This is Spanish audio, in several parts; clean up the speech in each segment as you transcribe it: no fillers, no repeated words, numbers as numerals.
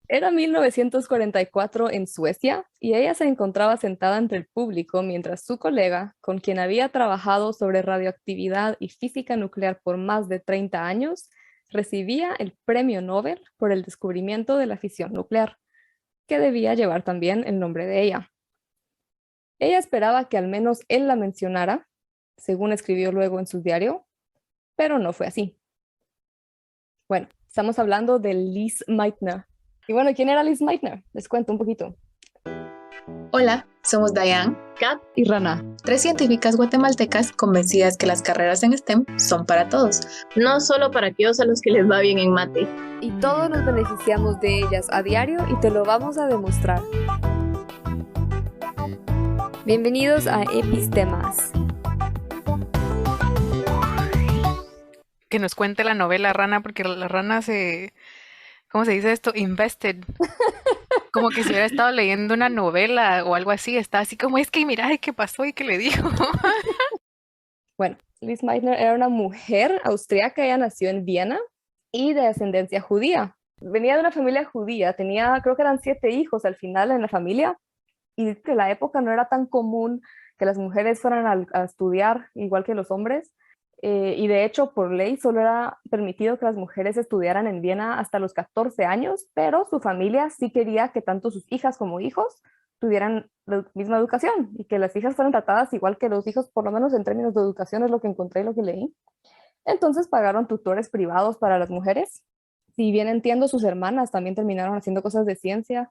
Era 1944 en Suecia y ella se encontraba sentada entre el público mientras su colega, con quien había trabajado sobre radioactividad y física nuclear por más de 30 años, recibía el premio Nobel por el descubrimiento de la fisión nuclear, que debía llevar también el nombre de ella. Ella esperaba que al menos él la mencionara, según escribió luego en su diario, pero no fue así. Bueno, estamos hablando de Lise Meitner. Y bueno, ¿quién era Lise Meitner? Les cuento un poquito. Hola, somos Diane, Kat y Rana. tres científicas guatemaltecas convencidas que las carreras en STEM son para todos. No solo para aquellos a los que les va bien en mate. Y todos nos beneficiamos de ellas a diario y te lo vamos a demostrar. Bienvenidos a Epistemas. Que nos cuente la novela Rana, porque la Rana ¿cómo se dice esto? Invested. Como que si hubiera estado leyendo una novela o algo así, está así como, es que mira, ¿qué pasó y qué le dijo? Bueno, Lise Meitner era una mujer austriaca, ella nació en Viena y de ascendencia judía. Venía de una familia judía, tenía, creo que eran 7 hijos al final en la familia, y que la época no era tan común que las mujeres fueran a estudiar igual que los hombres. Y de hecho, por ley, solo era permitido que las mujeres estudiaran en Viena hasta los 14 años, pero su familia sí quería que tanto sus hijas como hijos tuvieran la misma educación y que las hijas fueran tratadas igual que los hijos, por lo menos en términos de educación es lo que encontré y lo que leí. Entonces pagaron tutores privados para las mujeres. Si bien entiendo, sus hermanas también terminaron haciendo cosas de ciencia.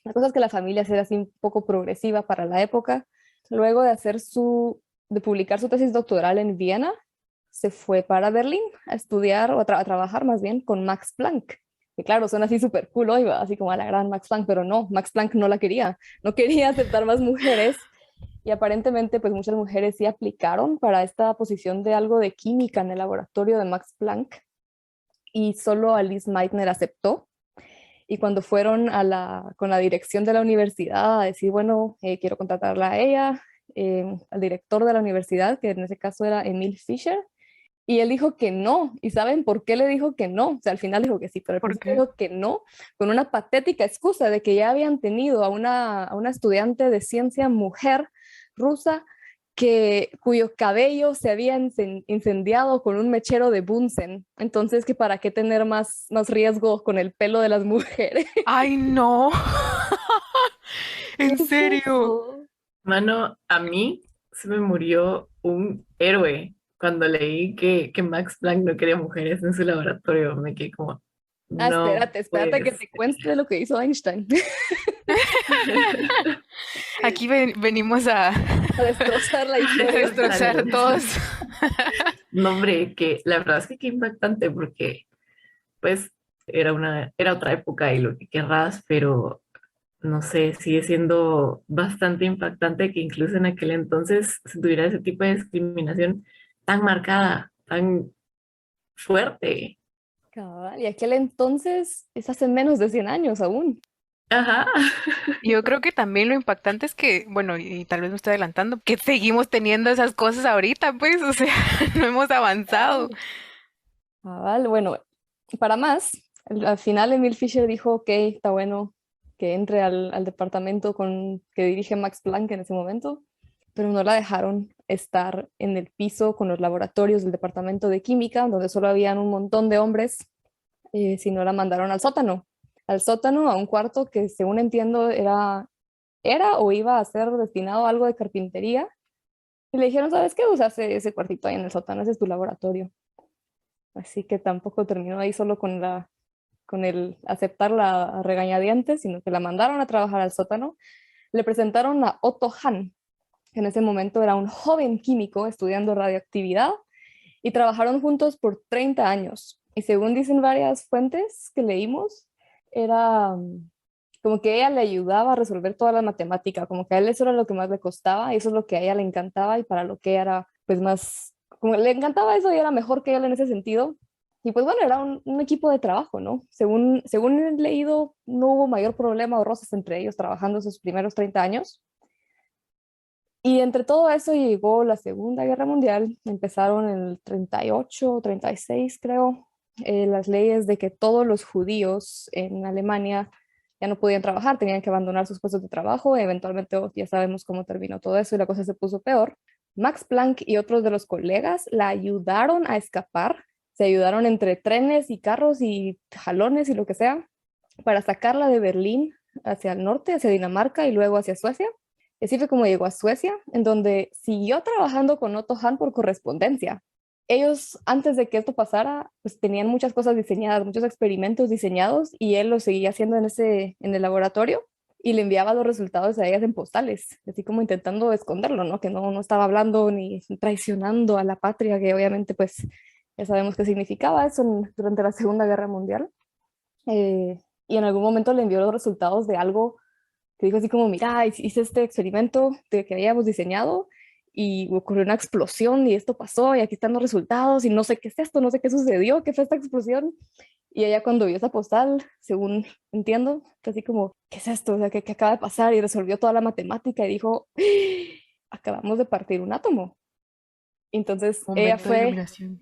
La cosa es que la familia era así un poco progresiva para la época. Luego de publicar su tesis doctoral en Viena, se fue para Berlín a estudiar o a trabajar más bien con Max Planck. Y claro, suena así súper cool hoy, así como a la gran Max Planck, pero no, Max Planck no la quería, no quería aceptar más mujeres y aparentemente pues muchas mujeres sí aplicaron para esta posición de algo de química en el laboratorio de Max Planck y solo Alice Meitner aceptó. Y cuando fueron con la dirección de la universidad a decir, bueno, quiero contratarla a ella, al director de la universidad, que en ese caso era Emil Fischer, y él dijo que no. ¿Y saben por qué le dijo que no? O sea, al final dijo que sí, pero al ¿Por principio qué? dijo que no, con una patética excusa de que ya habían tenido a una estudiante de ciencia mujer rusa cuyo cabello se había incendiado con un mechero de Bunsen. Entonces, que para qué tener más riesgo con el pelo de las mujeres. Ay, no. ¿Qué ¿En es serio? eso? Mano, a mí se me murió un héroe cuando leí que Max Planck no quería mujeres en su laboratorio. Me quedé como, Ah, no espérate que pues. te cuente lo que hizo Einstein. Aquí venimos a, A destrozar la a historia. destrozar todos. No, hombre, que la verdad es que qué impactante porque pues era otra época y lo que querrás, pero no sé, sigue siendo bastante impactante que incluso en aquel entonces se tuviera ese tipo de discriminación tan marcada, tan fuerte. Cabal, y aquel entonces es hace menos de 100 años aún. Ajá. Yo creo que también lo impactante es que, bueno, y tal vez me estoy adelantando, que seguimos teniendo esas cosas ahorita, pues, o sea, no hemos avanzado. Cabal. Cabal, bueno, para más, al final Emil Fischer dijo, ok, está bueno que entre al departamento que dirige Max Planck en ese momento, pero no la dejaron estar en el piso con los laboratorios del departamento de química, donde solo habían un montón de hombres, sino la mandaron al sótano, a un cuarto que según entiendo era o iba a ser destinado a algo de carpintería. Y le dijeron, ¿sabes qué? Usas ese cuartito ahí en el sótano, ese es tu laboratorio. Así que tampoco terminó ahí solo con el aceptarla a regañadientes, sino que la mandaron a trabajar al sótano. Le presentaron a Otto Hahn, que en ese momento era un joven químico estudiando radioactividad, y trabajaron juntos por 30 años. Y según dicen varias fuentes que leímos, era como que ella le ayudaba a resolver toda la matemática, como que a él eso era lo que más le costaba, y eso es lo que a ella le encantaba y para lo que ella era pues más, como le encantaba eso y era mejor que él en ese sentido. Y pues bueno, era un equipo de trabajo, ¿no? Según he leído, no hubo mayor problema o roces entre ellos trabajando esos primeros 30 años. Y entre todo eso llegó la Segunda Guerra Mundial, empezaron en el 38, 36 creo, las leyes de que todos los judíos en Alemania ya no podían trabajar, tenían que abandonar sus puestos de trabajo, eventualmente ya sabemos cómo terminó todo eso y la cosa se puso peor. Max Planck y otros de los colegas la ayudaron a escapar, se ayudaron entre trenes y carros y jalones y lo que sea, para sacarla de Berlín hacia el norte, hacia Dinamarca y luego hacia Suecia. Y así fue como llegó a Suecia, en donde siguió trabajando con Otto Hahn por correspondencia. Ellos, antes de que esto pasara, pues tenían muchas cosas diseñadas, muchos experimentos diseñados, y él los seguía haciendo en el laboratorio y le enviaba los resultados a ellas en postales, así como intentando esconderlo, ¿no? Que no estaba hablando ni traicionando a la patria, que obviamente pues ya sabemos qué significaba eso durante la Segunda Guerra Mundial. Y en algún momento le envió los resultados de algo que dijo así como, mira, hice este experimento que habíamos diseñado y ocurrió una explosión y esto pasó y aquí están los resultados y no sé qué es esto, no sé qué sucedió, qué fue esta explosión. Y ella cuando vio esa postal, según entiendo, fue así como, ¿qué es esto? O sea, ¿qué acaba de pasar? Y resolvió toda la matemática y dijo, acabamos de partir un átomo. Entonces Momento de iluminación.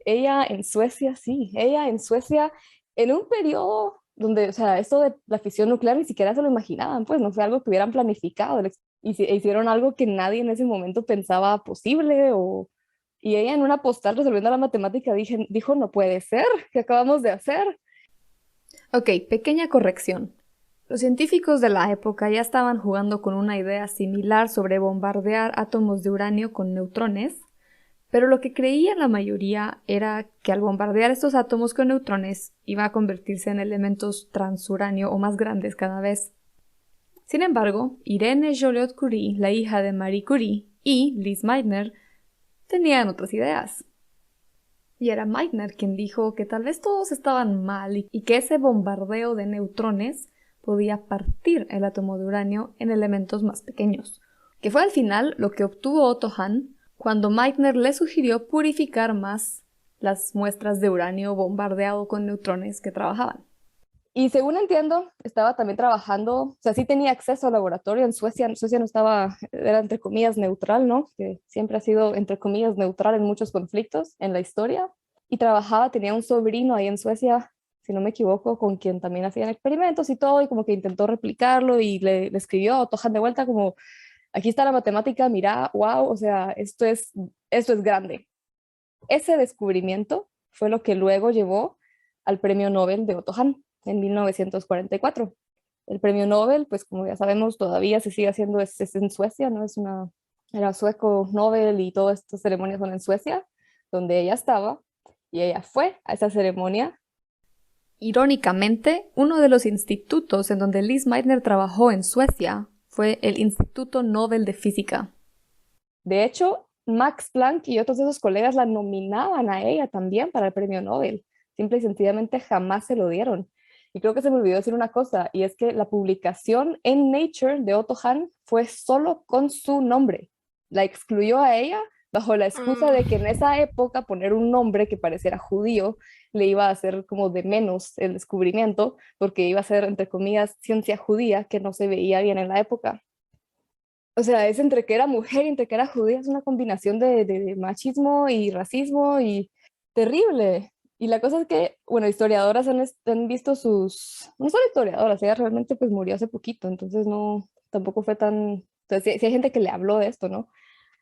ella en Suecia, sí, ella en Suecia, en un periodo donde, o sea, esto de la fisión nuclear ni siquiera se lo imaginaban, pues no fue algo que hubieran planificado, hicieron algo que nadie en ese momento pensaba posible, y ella en una postal resolviendo la matemática dijo, no puede ser, ¿qué acabamos de hacer? Ok, pequeña corrección. Los científicos de la época ya estaban jugando con una idea similar sobre bombardear átomos de uranio con neutrones, pero lo que creía la mayoría era que al bombardear estos átomos con neutrones iba a convertirse en elementos transuranio o más grandes cada vez. Sin embargo, Irene Joliot-Curie, la hija de Marie Curie, y Lise Meitner tenían otras ideas. Y era Meitner quien dijo que tal vez todos estaban mal y que ese bombardeo de neutrones podía partir el átomo de uranio en elementos más pequeños, que fue al final lo que obtuvo Otto Hahn cuando Meitner le sugirió purificar más las muestras de uranio bombardeado con neutrones que trabajaban. Y según entiendo, estaba también trabajando, o sea, sí tenía acceso al laboratorio en Suecia. Suecia no estaba, era entre comillas neutral, ¿no? Que siempre ha sido entre comillas neutral en muchos conflictos en la historia. Y trabajaba, tenía un sobrino ahí en Suecia, si no me equivoco, con quien también hacían experimentos y todo, y como que intentó replicarlo y le escribió a Otto Hahn de vuelta como, aquí está la matemática, mira, wow, o sea, esto es grande. Ese descubrimiento fue lo que luego llevó al premio Nobel de Otto Hahn en 1944. El premio Nobel, pues como ya sabemos, todavía se sigue haciendo, es en Suecia, ¿no? Era sueco Nobel y todas estas ceremonias son en Suecia, donde ella estaba, y ella fue a esa ceremonia. Irónicamente, uno de los institutos en donde Lise Meitner trabajó en Suecia fue el Instituto Nobel de Física. De hecho, Max Planck y otros de sus colegas la nominaban a ella también para el premio Nobel. Simple y sencillamente jamás se lo dieron. Y creo que se me olvidó decir una cosa, y es que la publicación en Nature de Otto Hahn fue solo con su nombre. La excluyó a ella bajo la excusa de que en esa época poner un nombre que pareciera judío le iba a hacer como de menos el descubrimiento, porque iba a ser, entre comillas, ciencia judía que no se veía bien en la época. O sea, es entre que era mujer y entre que era judía, es una combinación de machismo y racismo y terrible. Y la cosa es que, bueno, historiadoras han visto no solo historiadoras, ella realmente pues murió hace poquito, entonces no, tampoco fue tan, entonces sí hay gente que le habló de esto, ¿no?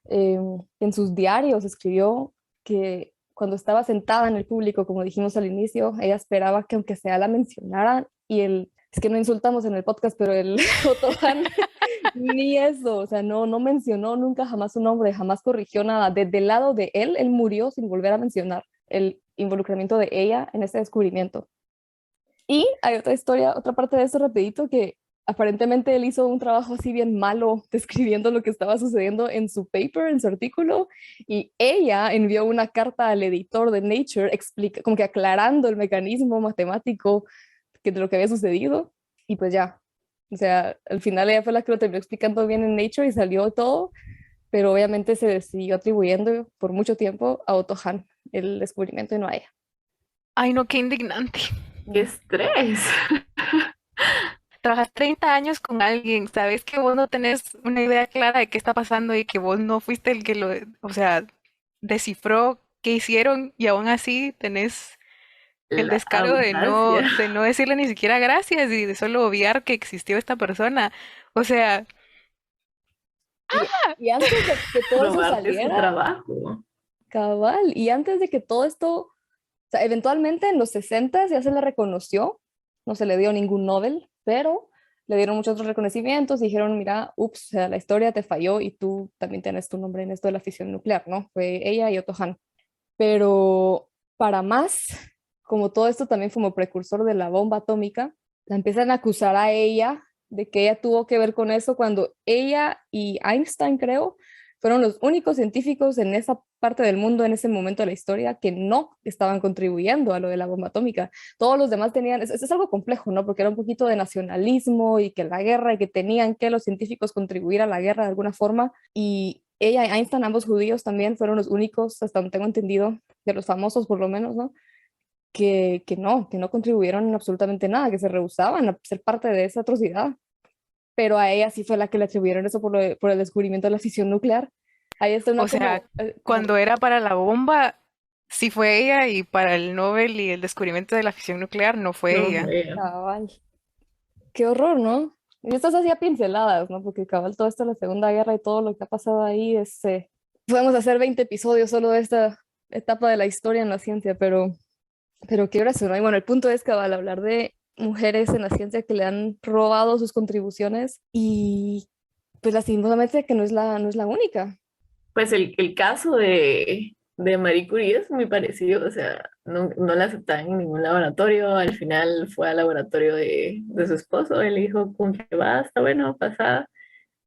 En sus diarios escribió que cuando estaba sentada en el público, como dijimos al inicio, ella esperaba que aunque sea la mencionaran es que no insultamos en el podcast, pero el Otto Hahn ni eso, o sea, no mencionó nunca jamás su nombre, jamás corrigió nada. Desde el lado de él murió sin volver a mencionar el involucramiento de ella en este descubrimiento. Y hay otra historia, otra parte de eso rapidito, que aparentemente él hizo un trabajo así bien malo describiendo lo que estaba sucediendo en su paper, en su artículo, y ella envió una carta al editor de Nature como que aclarando el mecanismo matemático de lo que había sucedido, y pues ya, o sea, al final ella fue la que lo terminó explicando bien en Nature y salió todo, pero obviamente se siguió atribuyendo por mucho tiempo a Otto Hahn el descubrimiento y no a ella. Ay, no, qué indignante. ¡Qué estrés! Trabajas 30 años con alguien, sabes que vos no tenés una idea clara de qué está pasando y que vos no fuiste el que o sea, descifró qué hicieron y aún así tenés El La descaro audacia. de no decirle ni siquiera gracias y de solo obviar que existió esta persona. O sea, Y antes de que todo eso Robarte su saliera, trabajo. cabal, y antes de que todo esto, o sea, eventualmente en los 60 ya se le reconoció, no se le dio ningún Nobel, pero le dieron muchos otros reconocimientos, dijeron, mira, ups, o sea, la historia te falló y tú también tienes tu nombre en esto de la fisión nuclear, ¿no? Fue ella y Otto Hahn. Pero para más, como todo esto también como precursor de la bomba atómica, la empiezan a acusar a ella de que ella tuvo que ver con eso cuando ella y Einstein, creo, fueron los únicos científicos en esa parte del mundo en ese momento de la historia que no estaban contribuyendo a lo de la bomba atómica. Todos los demás tenían, es algo complejo, ¿no? Porque era un poquito de nacionalismo y que la guerra y que tenían que los científicos contribuir a la guerra de alguna forma. Y ella y Einstein, ambos judíos, también fueron los únicos, hasta donde tengo entendido, de los famosos por lo menos, ¿no? Que no contribuyeron en absolutamente nada, que se rehusaban a ser parte de esa atrocidad. Pero a ella sí fue la que le atribuyeron eso por el descubrimiento de la fisión nuclear. Ahí está o una sea, como cuando era para la bomba, sí fue ella y para el Nobel y el descubrimiento de la fisión nuclear no fue No, ella. cabal. Qué horror, ¿no? Y estas hacía pinceladas, ¿no? Porque cabal todo esto de la Segunda Guerra y todo lo que ha pasado ahí es... podemos hacer 20 episodios solo de esta etapa de la historia en la ciencia, pero qué gracioso, ¿no? Y bueno, el punto es cabal hablar de mujeres en la ciencia que le han robado sus contribuciones y pues lastimosamente que no es la única. Pues el caso de Marie Curie es muy parecido, o sea, no la aceptaban en ningún laboratorio, al final fue al laboratorio de su esposo, él dijo como que va, está bueno, pasada,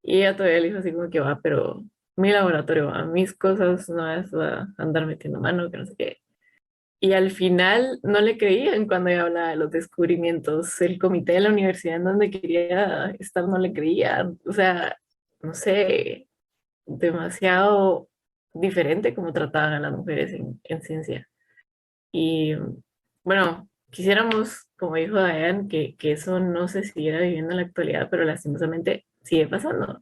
y ella todavía le dijo así como que va, pero mi laboratorio va, mis cosas no es a andar metiendo mano, que no sé qué. Y al final no le creían cuando ella hablaba de los descubrimientos, el comité de la universidad en donde quería estar no le creía, o sea, no sé, demasiado diferente como trataban a las mujeres en ciencia. Y bueno, quisiéramos, como dijo Diane, que eso no se siguiera viviendo en la actualidad, pero lastimosamente sigue pasando.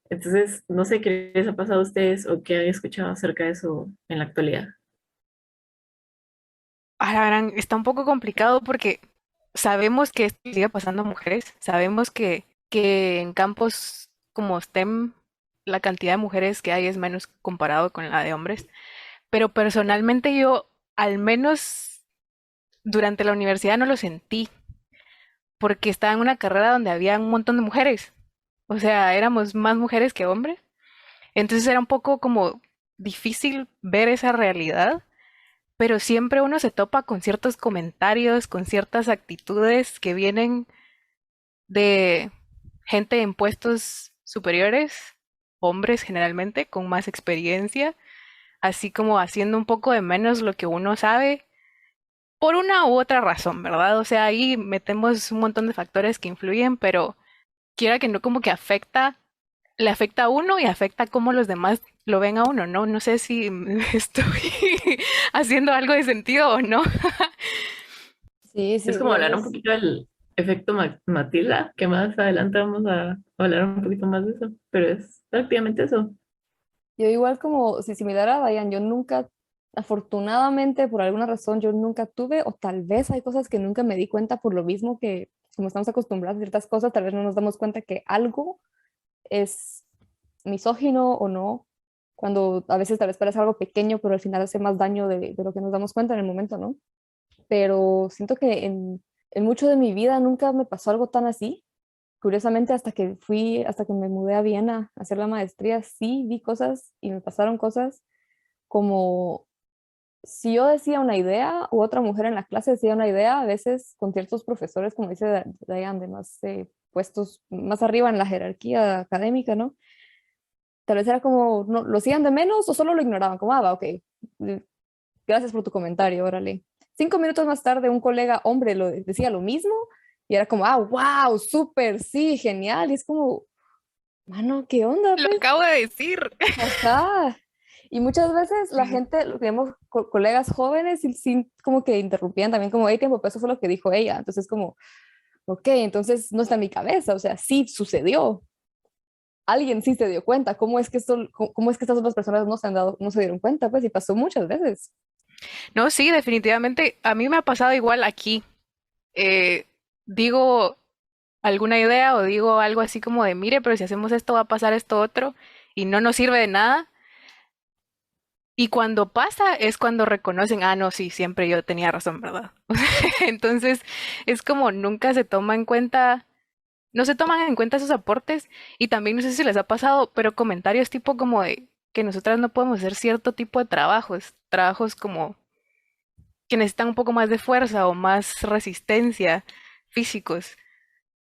Entonces, no sé qué les ha pasado a ustedes o qué han escuchado acerca de eso en la actualidad. A la gran, está un poco complicado porque sabemos que esto sigue pasando a mujeres, sabemos que en campos como STEM la cantidad de mujeres que hay es menos comparado con la de hombres, pero personalmente yo, al menos durante la universidad, no lo sentí, porque estaba en una carrera donde había un montón de mujeres, o sea, éramos más mujeres que hombres, entonces era un poco como difícil ver esa realidad, pero siempre uno se topa con ciertos comentarios, con ciertas actitudes que vienen de gente en puestos superiores, hombres generalmente, con más experiencia, así como haciendo un poco de menos lo que uno sabe por una u otra razón, ¿verdad? O sea, ahí metemos un montón de factores que influyen, pero quiera que no, como que afecta, le afecta a uno y afecta cómo los demás lo ven a uno, ¿no? No sé si estoy haciendo algo de sentido o no. Sí, sí, Es como hablar un digamos, poquito del efecto Matilda, que más adelante vamos a hablar un poquito más de eso, pero es prácticamente eso. yo igual como, si similar a Dayan, yo nunca, afortunadamente por alguna razón, yo nunca tuve, o tal vez hay cosas que nunca me di cuenta por lo mismo que como estamos acostumbrados a ciertas cosas, tal vez no nos damos cuenta que algo es misógino o no, cuando a veces tal vez parece algo pequeño, pero al final hace más daño de lo que nos damos cuenta en el momento, ¿no? Pero siento que en mucho de mi vida nunca me pasó algo tan así. Curiosamente, hasta que me mudé a Viena a hacer la maestría, sí vi cosas y me pasaron cosas como si yo decía una idea u otra mujer en la clase decía una idea, a veces con ciertos profesores, como dice Diane, de más puestos más arriba en la jerarquía académica, ¿no? Tal vez era como, no, lo hacían de menos o solo lo ignoraban, como, va, ok, gracias por tu comentario, órale. 5 minutos más tarde, un colega hombre decía lo mismo y era como, wow, súper, sí, genial. Y es como, mano, ¿qué onda, Lo pues? acabo de decir. Ajá. Y muchas veces la Sí. gente, lo que vemos colegas jóvenes, y sí, como que interrumpían también, como, hey, tiempo, pues eso fue lo que dijo ella. Entonces, como, ok, entonces no está en mi cabeza, o sea, sí sucedió. Alguien sí se dio cuenta. ¿Cómo es que estas otras personas no se dieron cuenta? Pues, y pasó muchas veces. No, sí, definitivamente. A mí me ha pasado igual aquí. Eh, digo alguna idea o digo algo así como de, mire, pero si hacemos esto va a pasar esto otro y no nos sirve de nada. Y cuando pasa es cuando reconocen, ah, no, sí, siempre yo tenía razón, ¿verdad? Entonces es como nunca se toma en cuenta, no se toman en cuenta esos aportes y también no sé si les ha pasado, pero comentarios tipo como de que nosotras no podemos hacer cierto tipo de trabajos, trabajos como que necesitan un poco más de fuerza o más resistencia físicos,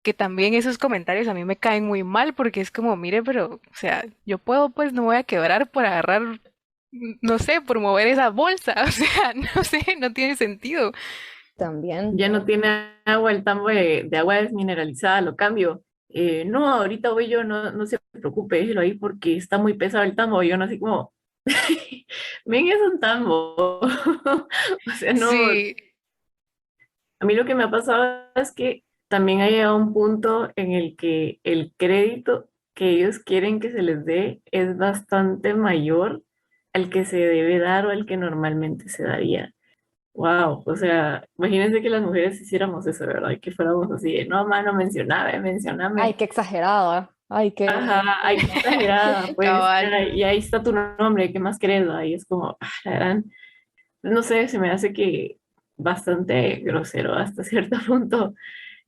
que también esos comentarios a mí me caen muy mal porque es como, mire, pero, o sea, yo puedo, pues no voy a quebrar por agarrar, no sé, por mover esa bolsa, o sea, no sé, no tiene sentido. También. Ya no tiene agua el tambo de agua desmineralizada, lo cambio. No, ahorita voy yo, no, no se preocupe, déjelo ahí porque está muy pesado el tambo. Y yo no así como, ven, es un tambo. O sea, no, Sí, a mí lo que me ha pasado es que también ha llegado un punto en el que el crédito que ellos quieren que se les dé es bastante mayor al que se debe dar o al que normalmente se daría. Wow, o sea, imagínense que las mujeres hiciéramos eso, ¿verdad? Y que fuéramos así, de, no, mano, mencioname, Ay, mencioname. qué exagerada. Ay, qué... Ajá, ay, qué exagerada, pues, cabal. ya, y ahí está tu nombre, ¿qué más querés? ¿Va? Y es como, la gran, no sé, se me hace que bastante grosero hasta cierto punto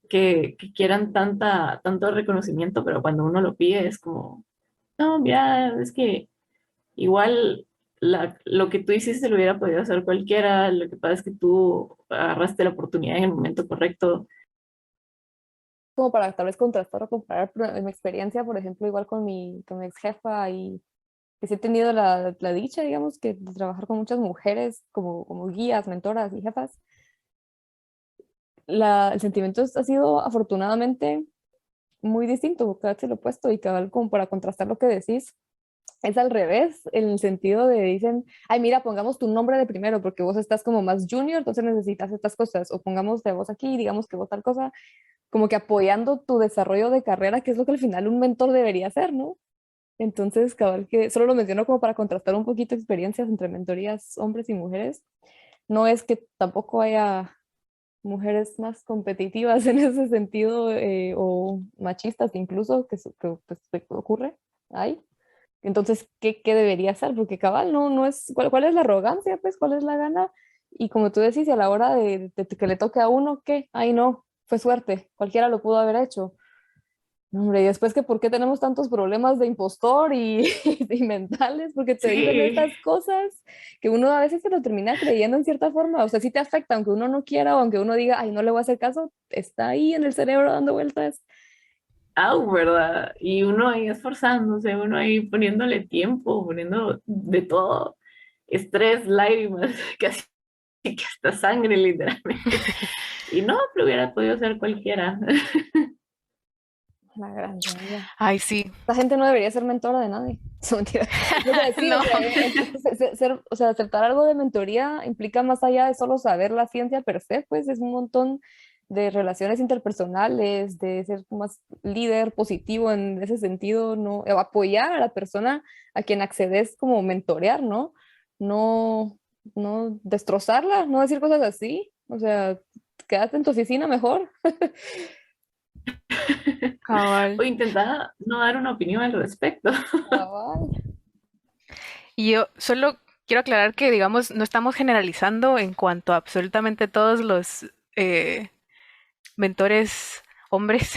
que quieran tanto reconocimiento, pero cuando uno lo pide es como, no, mira, es que igual lo que tú hiciste lo hubiera podido hacer cualquiera, lo que pasa es que tú agarraste la oportunidad en el momento correcto. Como para tal vez contrastar o comparar mi experiencia, por ejemplo, igual con mi ex jefa y que sí he tenido la dicha, digamos, que de trabajar con muchas mujeres como guías, mentoras y jefas. El sentimiento ha sido afortunadamente muy distinto, cada vez el opuesto y cabal como para contrastar lo que decís. Es al revés, en el sentido de dicen, ay, mira, pongamos tu nombre de primero porque vos estás como más junior, entonces necesitas estas cosas, o pongamos de vos aquí, digamos que vos tal cosa, como que apoyando tu desarrollo de carrera, que es lo que al final un mentor debería hacer, ¿no? Entonces, cabal, que solo lo menciono como para contrastar un poquito experiencias entre mentorías hombres y mujeres. No es que tampoco haya mujeres más competitivas en ese sentido o machistas incluso, que, pues, que ocurre, hay. Entonces, ¿qué debería hacer? Porque cabal, no es, ¿cuál es la arrogancia? Pues, ¿cuál es la gana? Y como tú decís, y a la hora de que le toque a uno, ¿qué? Ay, no, fue suerte, cualquiera lo pudo haber hecho. No, hombre, y después que por qué tenemos tantos problemas de impostor y mentales, porque te dicen Sí, estas cosas que uno a veces se lo termina creyendo en cierta forma, o sea, sí te afecta, aunque uno no quiera o aunque uno diga, ay, no le voy a hacer caso, está ahí en el cerebro dando vueltas. au, ¿verdad? Y uno ahí esforzándose, uno ahí poniéndole tiempo, poniendo de todo, estrés, lágrimas, casi que hasta sangre literalmente. Y no, lo hubiera podido hacer cualquiera. La gran realidad. Ay, sí. Esta gente no debería ser mentora de nadie. Es mentira. O sea, sí, o No, sea, o sea, aceptar algo de mentoría implica más allá de solo saber la ciencia per se, pues es un montón de relaciones interpersonales, de ser más líder positivo en ese sentido, ¿no? O apoyar a la persona a quien accedes como mentorear, ¿no? No, no destrozarla, no decir cosas así. O sea, quédate en tu oficina mejor. cabal. O intentaba no dar una opinión al respecto. Cabal. Y yo solo quiero aclarar que, digamos, no estamos generalizando en cuanto a absolutamente todos los mentores hombres,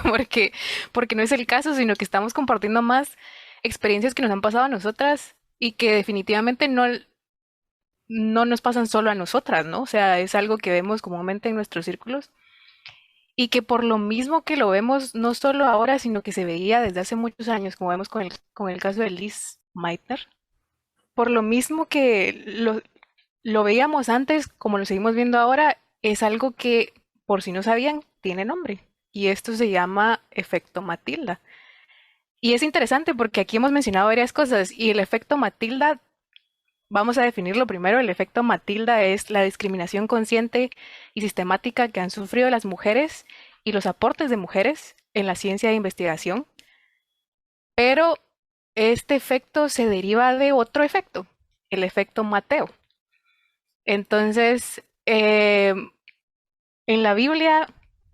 porque, porque no es el caso, sino que estamos compartiendo más experiencias que nos han pasado a nosotras y que definitivamente no nos pasan solo a nosotras, ¿no? O sea, es algo que vemos comúnmente en nuestros círculos y que por lo mismo que lo vemos no solo ahora, sino que se veía desde hace muchos años, como vemos con el caso de Liz Meitner, por lo mismo que lo veíamos antes, como lo seguimos viendo ahora, es algo que, por si no sabían, tiene nombre. Y esto se llama efecto Matilda. Y es interesante porque aquí hemos mencionado varias cosas y el efecto Matilda, vamos a definirlo primero, el efecto Matilda es la discriminación consciente y sistemática que han sufrido las mujeres y los aportes de mujeres en la ciencia de investigación, pero este efecto se deriva de otro efecto, el efecto Mateo. Entonces, en la Biblia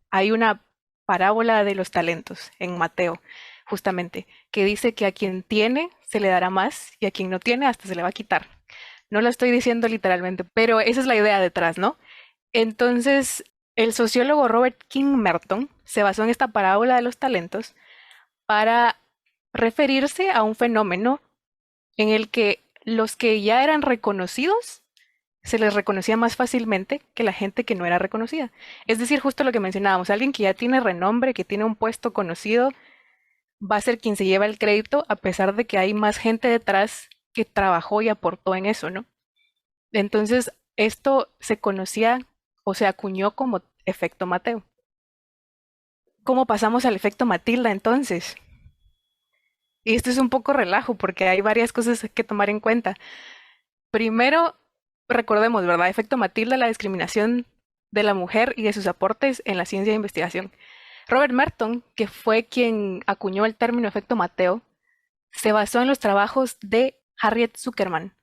hay una parábola de los talentos en Mateo, justamente, que dice que a quien tiene se le dará más y a quien no tiene hasta se le va a quitar. No lo estoy diciendo literalmente, pero esa es la idea detrás, ¿no? Entonces, el sociólogo Robert King Merton se basó en esta parábola de los talentos para referirse a un fenómeno en el que los que ya eran reconocidos se les reconocía más fácilmente que la gente que no era reconocida. Es decir, justo lo que mencionábamos, alguien que ya tiene renombre, que tiene un puesto conocido, va a ser quien se lleva el crédito a pesar de que hay más gente detrás que trabajó y aportó en eso, ¿no? Entonces, esto se conocía o se acuñó como efecto Mateo. ¿Cómo pasamos al efecto Matilda entonces? Y esto es un poco relajo porque hay varias cosas que tomar en cuenta. Primero, recordemos, ¿verdad? Efecto Matilda, la discriminación de la mujer y de sus aportes en la ciencia de investigación. Robert Merton, que fue quien acuñó el término efecto Mateo, se basó en los trabajos de Harriet Zuckerman,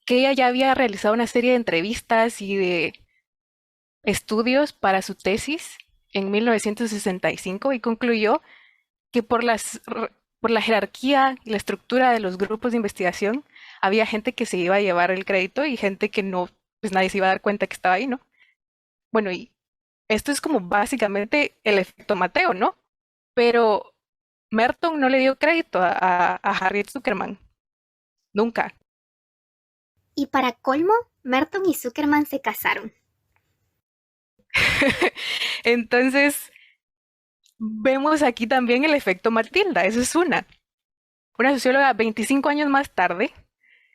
que ella ya había realizado una serie de entrevistas y de estudios para su tesis en 1965 y concluyó que por la jerarquía y la estructura de los grupos de investigación había gente que se iba a llevar el crédito y gente que no, pues nadie se iba a dar cuenta que estaba ahí, ¿no? Bueno, y esto es como básicamente el efecto Mateo, ¿no? Pero Merton no le dio crédito a Harriet Zuckerman, nunca. Y para colmo, Merton y Zuckerman se casaron. Entonces, vemos aquí también el efecto Matilda, eso es una. Una socióloga 25 años más tarde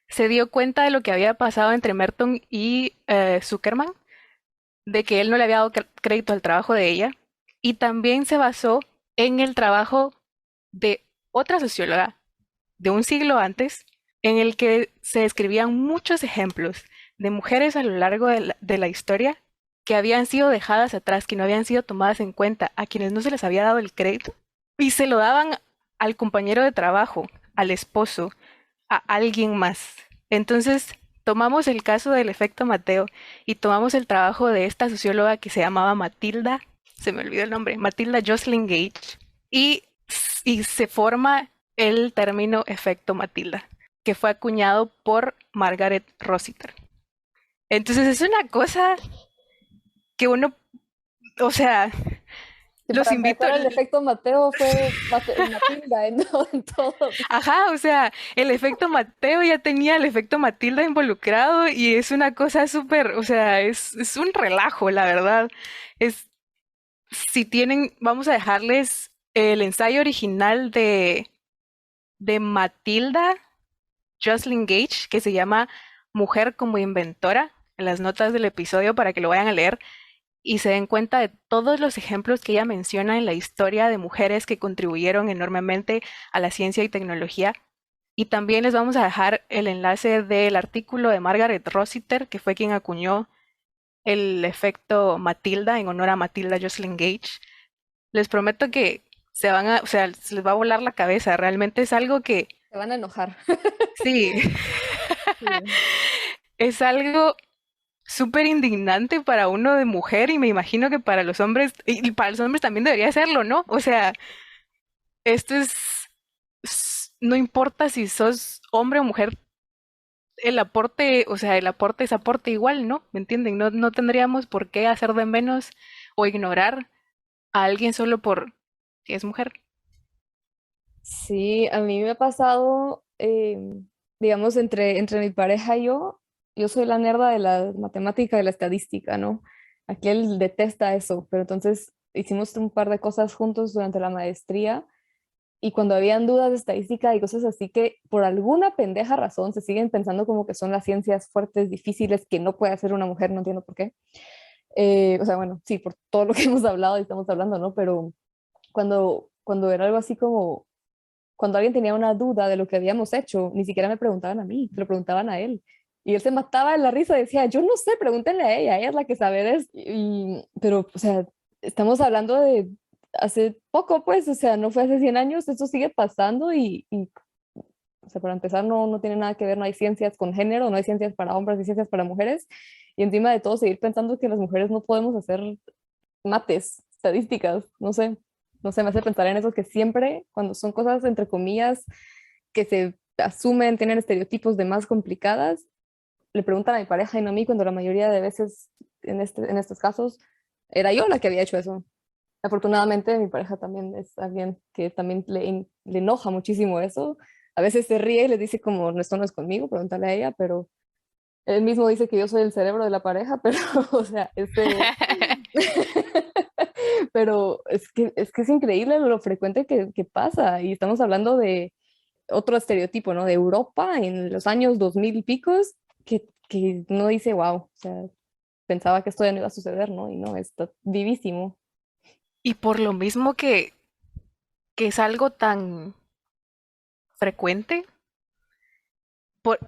se dio cuenta de lo que había pasado entre Merton y Zuckerman, de que él no le había dado crédito al trabajo de ella, y también se basó en el trabajo de otra socióloga de un siglo antes, en el que se describían muchos ejemplos de mujeres a lo largo de la historia que habían sido dejadas atrás, que no habían sido tomadas en cuenta, a quienes no se les había dado el crédito, y se lo daban al compañero de trabajo, al esposo, a alguien más. Entonces, tomamos el caso del efecto Mateo y tomamos el trabajo de esta socióloga que se llamaba Matilda, se me olvidó el nombre, Matilda Jocelyn Gage, y se forma el término efecto Matilda, que fue acuñado por Margaret Rossiter. Entonces es una cosa que uno, o sea, Que los para invito. empezar, el efecto Mateo fue Matilda en todo. Ajá, o sea, el efecto Mateo ya tenía el efecto Matilda involucrado y es una cosa súper, o sea, es un relajo, la verdad. Es, si tienen, vamos a dejarles el ensayo original de Matilda Jocelyn Gage, que se llama Mujer como inventora, en las notas del episodio para que lo vayan a leer y se den cuenta de todos los ejemplos que ella menciona en la historia de mujeres que contribuyeron enormemente a la ciencia y tecnología. Y también les vamos a dejar el enlace del artículo de Margaret Rossiter, que fue quien acuñó el efecto Matilda en honor a Matilda Jocelyn Gage. Les prometo que o sea, se les va a volar la cabeza. Realmente es algo que, Se van a enojar. sí, Sí. es algo súper indignante para uno de mujer y me imagino que para los hombres, y para los hombres también debería serlo, ¿no? O sea, esto no importa si sos hombre o mujer, el aporte, o sea, el aporte es aporte igual, ¿no? ¿Me entienden? No tendríamos por qué hacer de menos o ignorar a alguien solo por que es mujer. Sí, a mí me ha pasado, digamos, entre mi pareja y yo soy la nerda de la matemática y de la estadística, ¿no? Aquí él detesta eso, pero entonces hicimos un par de cosas juntos durante la maestría y cuando habían dudas de estadística y cosas así que por alguna pendeja razón se siguen pensando como que son las ciencias fuertes, difíciles, que no puede hacer una mujer, no entiendo por qué. O sea, bueno, sí, por todo lo que hemos hablado y estamos hablando, ¿no? Pero cuando era algo así como cuando alguien tenía una duda de lo que habíamos hecho, ni siquiera me preguntaban a mí, lo preguntaban a él. Y él se mataba de la risa, decía, yo no sé, pregúntenle a ella es la que sabe de esto. Pero, o sea, estamos hablando de hace poco, pues, o sea, no fue hace 100 años, esto sigue pasando o sea, para empezar, no tiene nada que ver, no hay ciencias con género, no hay ciencias para hombres, hay ciencias para mujeres. y encima de todo seguir pensando que las mujeres no podemos hacer mates, estadísticas, no sé, me hace pensar en eso que siempre cuando son cosas entre comillas que se asumen, tienen estereotipos de más complicadas, le preguntan a mi pareja y no a mí, cuando la mayoría de veces en estos casos era yo la que había hecho eso. Afortunadamente mi pareja también es alguien que también le enoja muchísimo eso. A veces se ríe y le dice como, no, esto no es conmigo, pregúntale a ella, pero él mismo dice que yo soy el cerebro de la pareja, pero, o sea, pero es que es increíble lo frecuente que pasa, y estamos hablando de otro estereotipo, ¿no? De Europa en los años 2000 y picos, que uno dice, wow, o sea, pensaba que esto ya no iba a suceder, ¿no? Y no, está vivísimo. Y por lo mismo que es algo tan frecuente,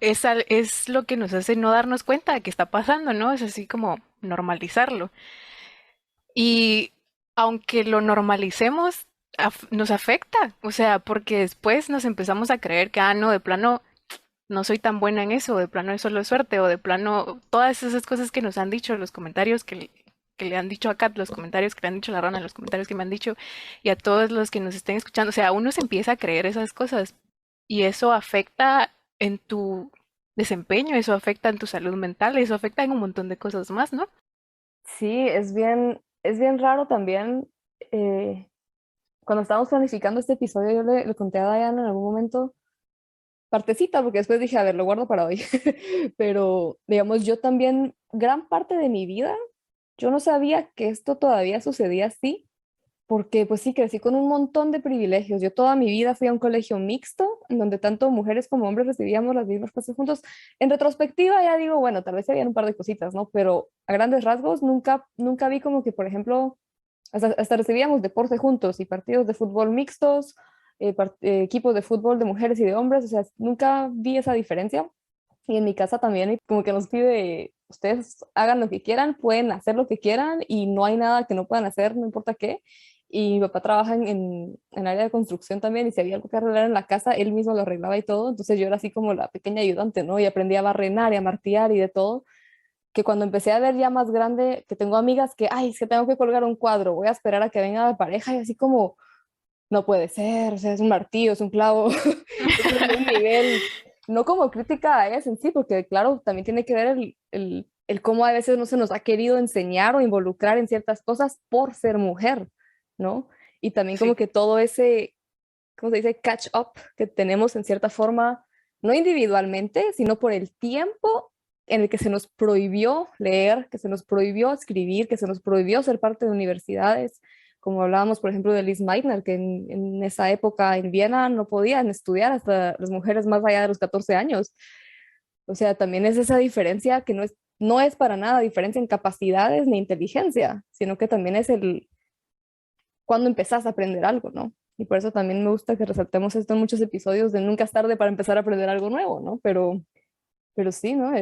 es lo que nos hace no darnos cuenta de que está pasando, ¿no? Es así como normalizarlo. Y aunque lo normalicemos, nos afecta, o sea, porque después nos empezamos a creer que, no, de plano no soy tan buena en eso, de plano es solo suerte, o de plano todas esas cosas que nos han dicho, los comentarios que le han dicho a Kat, los comentarios que le han dicho a la Rana, los comentarios que me han dicho, y a todos los que nos estén escuchando, o sea, uno se empieza a creer esas cosas, y eso afecta en tu desempeño, eso afecta en tu salud mental, eso afecta en un montón de cosas más, ¿no? Sí, es bien raro también. Cuando estábamos planificando este episodio, yo le conté a Diana en algún momento, partecita, porque después dije, a ver, lo guardo para hoy. Pero, digamos, yo también, gran parte de mi vida, yo no sabía que esto todavía sucedía así, porque pues sí, crecí con un montón de privilegios. Yo toda mi vida fui a un colegio mixto, en donde tanto mujeres como hombres recibíamos las mismas clases juntos. En retrospectiva ya digo, bueno, tal vez habían un par de cositas, ¿no? Pero a grandes rasgos nunca vi como que, por ejemplo, hasta recibíamos deporte juntos y partidos de fútbol mixtos, equipos de fútbol de mujeres y de hombres, o sea, nunca vi esa diferencia. Y en mi casa también, y como que nos pide, ustedes hagan lo que quieran, pueden hacer lo que quieran y no hay nada que no puedan hacer, no importa qué. Y mi papá trabaja en área de construcción también, y si había algo que arreglar en la casa, él mismo lo arreglaba y todo. Entonces yo era así como la pequeña ayudante, ¿no? Y aprendí a barrenar y a martillar y de todo, que cuando empecé a ver ya más grande, que tengo amigas que, ay, es que tengo que colgar un cuadro, voy a esperar a que venga la pareja, y así como, no puede ser, o sea, es un martillo, es un clavo, es un nivel, no como crítica a ellas en sí, porque claro, también tiene que ver el cómo a veces no se nos ha querido enseñar o involucrar en ciertas cosas por ser mujer, ¿no? Y también como Sí. que todo ese, ¿cómo se dice? Catch up que tenemos en cierta forma, no individualmente, sino por el tiempo en el que se nos prohibió leer, que se nos prohibió escribir, que se nos prohibió ser parte de universidades, como hablábamos, por ejemplo, de Liz Meitner, que en esa época en Viena no podían estudiar hasta las mujeres más allá de los 14 años. O sea, también es esa diferencia que no es para nada diferencia en capacidades ni inteligencia, sino que también es el cuando empezás a aprender algo, ¿no? Y por eso también me gusta que resaltemos esto en muchos episodios de nunca es tarde para empezar a aprender algo nuevo, ¿no? Pero sí, ¿no?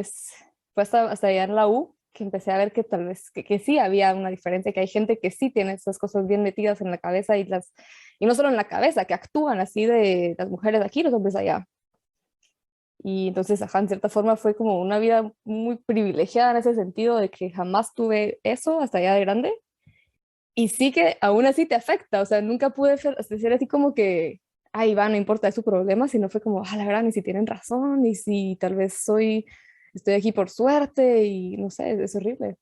Fue hasta allá en la U que empecé a ver que tal vez, que sí había una diferencia, que hay gente que sí tiene esas cosas bien metidas en la cabeza y no solo en la cabeza, que actúan así de las mujeres aquí, los hombres allá. Y entonces, ajá, en cierta forma fue como una vida muy privilegiada en ese sentido de que jamás tuve eso hasta allá de grande. Y sí que aún así te afecta, o sea, nunca pude ser así como que, ay, va, no importa, es su problema, sino fue como, la verdad, ni si tienen razón, y si tal vez estoy aquí por suerte, y no sé, es horrible.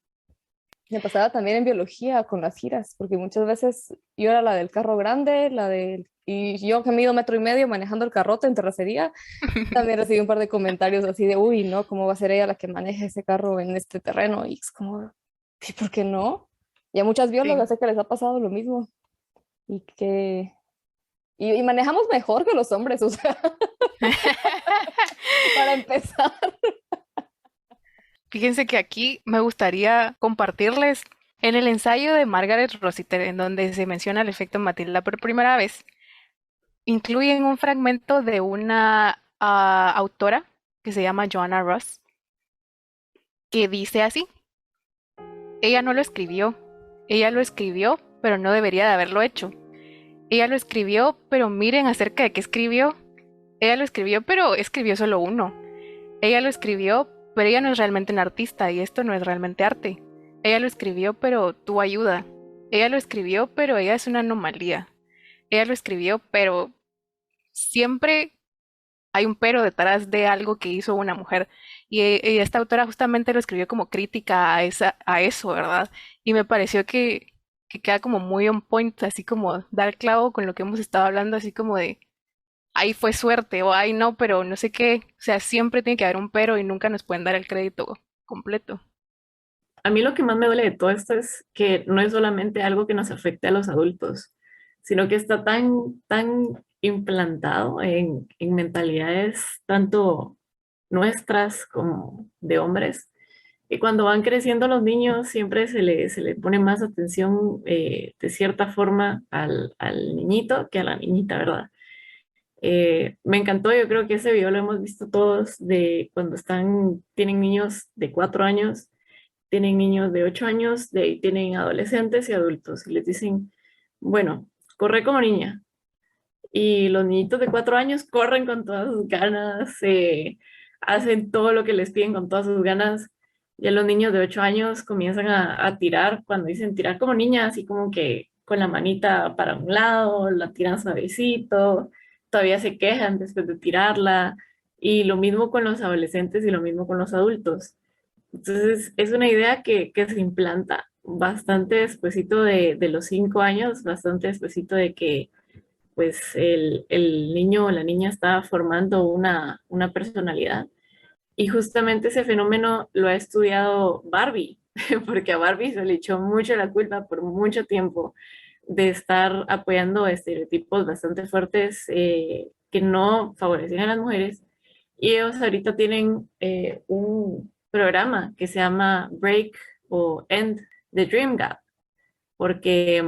Me pasaba también en biología con las giras, porque muchas veces yo era la del carro grande, y yo que mido 1,5 metros manejando el carrote en terracería, también recibí un par de comentarios así de, uy, no, ¿cómo va a ser ella la que maneje ese carro en este terreno? Y es como, ¿y por qué no? Y a muchas Sí. biólogas sé que les ha pasado lo mismo. Y que y manejamos mejor que los hombres, o sea, para empezar. Fíjense que aquí me gustaría compartirles en el ensayo de Margaret Rossiter, en donde se menciona el efecto Matilda por primera vez, incluyen un fragmento de una autora que se llama Joanna Ross, que dice así: ella lo escribió, pero no debería de haberlo hecho. Ella lo escribió, pero miren acerca de qué escribió. Ella lo escribió, pero escribió solo uno. Ella lo escribió, pero ella no es realmente una artista y esto no es realmente arte. Ella lo escribió, pero tuvo ayuda. Ella lo escribió, pero ella es una anomalía. Ella lo escribió, pero siempre hay un pero detrás de algo que hizo una mujer. Y esta autora justamente lo escribió como crítica a eso, ¿verdad? Y me pareció que queda como muy on point, así como dar clavo con lo que hemos estado hablando, así como de, ahí fue suerte, o ay no, pero no sé qué. O sea, siempre tiene que haber un pero y nunca nos pueden dar el crédito completo. A mí lo que más me duele de todo esto es que no es solamente algo que nos afecte a los adultos, sino que está tan implantado en mentalidades tanto nuestras como de hombres, que cuando van creciendo los niños siempre se le pone más atención de cierta forma al niñito que a la niñita, ¿verdad? Me encantó, yo creo que ese video lo hemos visto todos de cuando tienen niños de 4 años, tienen niños de 8 años, tienen adolescentes y adultos, y les dicen, bueno, corre como niña. Y los niñitos de 4 años corren con todas sus ganas, hacen todo lo que les piden con todas sus ganas. Ya los niños de 8 años comienzan a tirar, cuando dicen tirar como niña, así como que con la manita para un lado, la tiran suavecito, todavía se quejan después de tirarla. Y lo mismo con los adolescentes y lo mismo con los adultos. Entonces, es una idea que se implanta bastante despuesito de los 5 años, bastante despuesito de que pues el niño o la niña está formando una personalidad. Y justamente ese fenómeno lo ha estudiado Barbie, porque a Barbie se le echó mucho la culpa por mucho tiempo de estar apoyando estereotipos bastante fuertes que no favorecían a las mujeres. Y ellos ahorita tienen un programa que se llama Break o End the Dream Gap, porque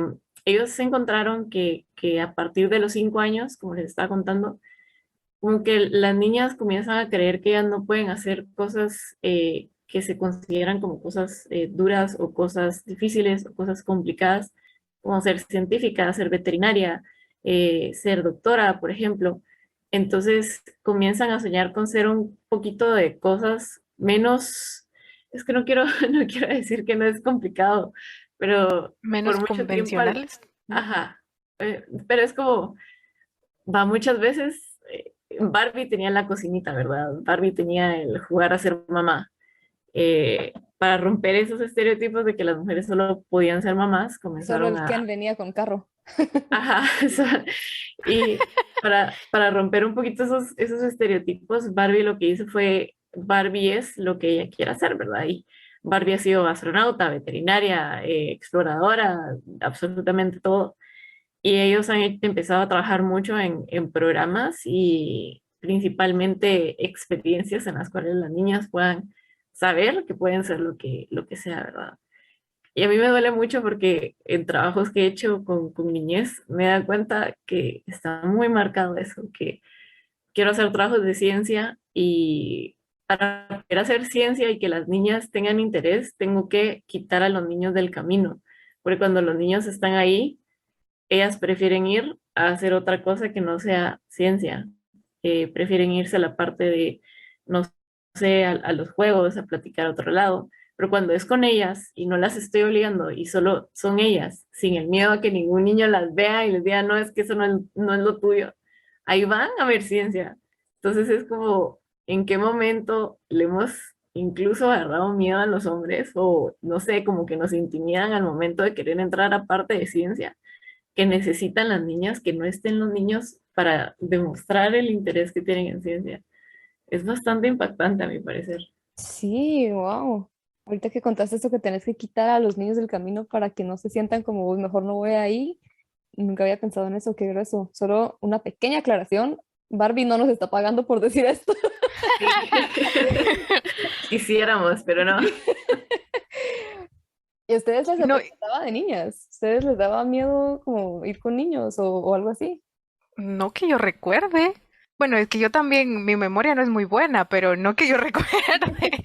ellos se encontraron que a partir de los 5 años, como les estaba contando, como que las niñas comienzan a creer que ellas no pueden hacer cosas que se consideran como cosas duras o cosas difíciles o cosas complicadas, como ser científica, ser veterinaria, ser doctora, por ejemplo. Entonces comienzan a soñar con ser un poquito de cosas menos, es que no quiero, no quiero decir que no es complicado, pero por Menos mucho tiempo, convencionales. ajá, pero es como, va muchas veces, Barbie tenía la cocinita, ¿verdad? Barbie tenía el jugar a ser mamá. Para romper esos estereotipos de que las mujeres solo podían ser mamás, Solo comenzaron el Ken venía con carro. ajá, y para romper un poquito esos estereotipos, Barbie lo que hizo fue, Barbie es lo que ella quiere hacer, ¿verdad? Y Barbie ha sido astronauta, veterinaria, exploradora, absolutamente todo. Y ellos han empezado a trabajar mucho en programas y principalmente experiencias en las cuales las niñas puedan saber que pueden ser lo que sea, ¿verdad? Y a mí me duele mucho porque en trabajos que he hecho con niñez me da cuenta que está muy marcado eso, que quiero hacer trabajos de ciencia y para poder hacer ciencia y que las niñas tengan interés, tengo que quitar a los niños del camino, porque cuando los niños están ahí, ellas prefieren ir a hacer otra cosa que no sea ciencia. Prefieren irse a la parte de, no sé, a los juegos, a platicar a otro lado. Pero cuando es con ellas y no las estoy obligando y solo son ellas, sin el miedo a que ningún niño las vea y les diga, no, es que eso no es lo tuyo, ahí van a ver ciencia. Entonces es como, ¿en qué momento le hemos incluso agarrado miedo a los hombres o no sé, como que nos intimidan al momento de querer entrar a parte de ciencia que necesitan las niñas, que no estén los niños para demostrar el interés que tienen en ciencia? Es bastante impactante a mi parecer. Sí, wow. Ahorita que contaste esto que tenés que quitar a los niños del camino para que no se sientan como, "Uy, mejor no voy ahí". Nunca había pensado en eso, qué grueso. Solo una pequeña aclaración. Barbie no nos está pagando por decir esto. Sí. Quisiéramos, pero no. ¿Y a ustedes les No, aterrorizaba de niñas? ¿Ustedes les daba miedo como ir con niños o algo así? no que yo recuerde. Bueno, es que yo también, mi memoria no es muy buena, pero no que yo recuerde.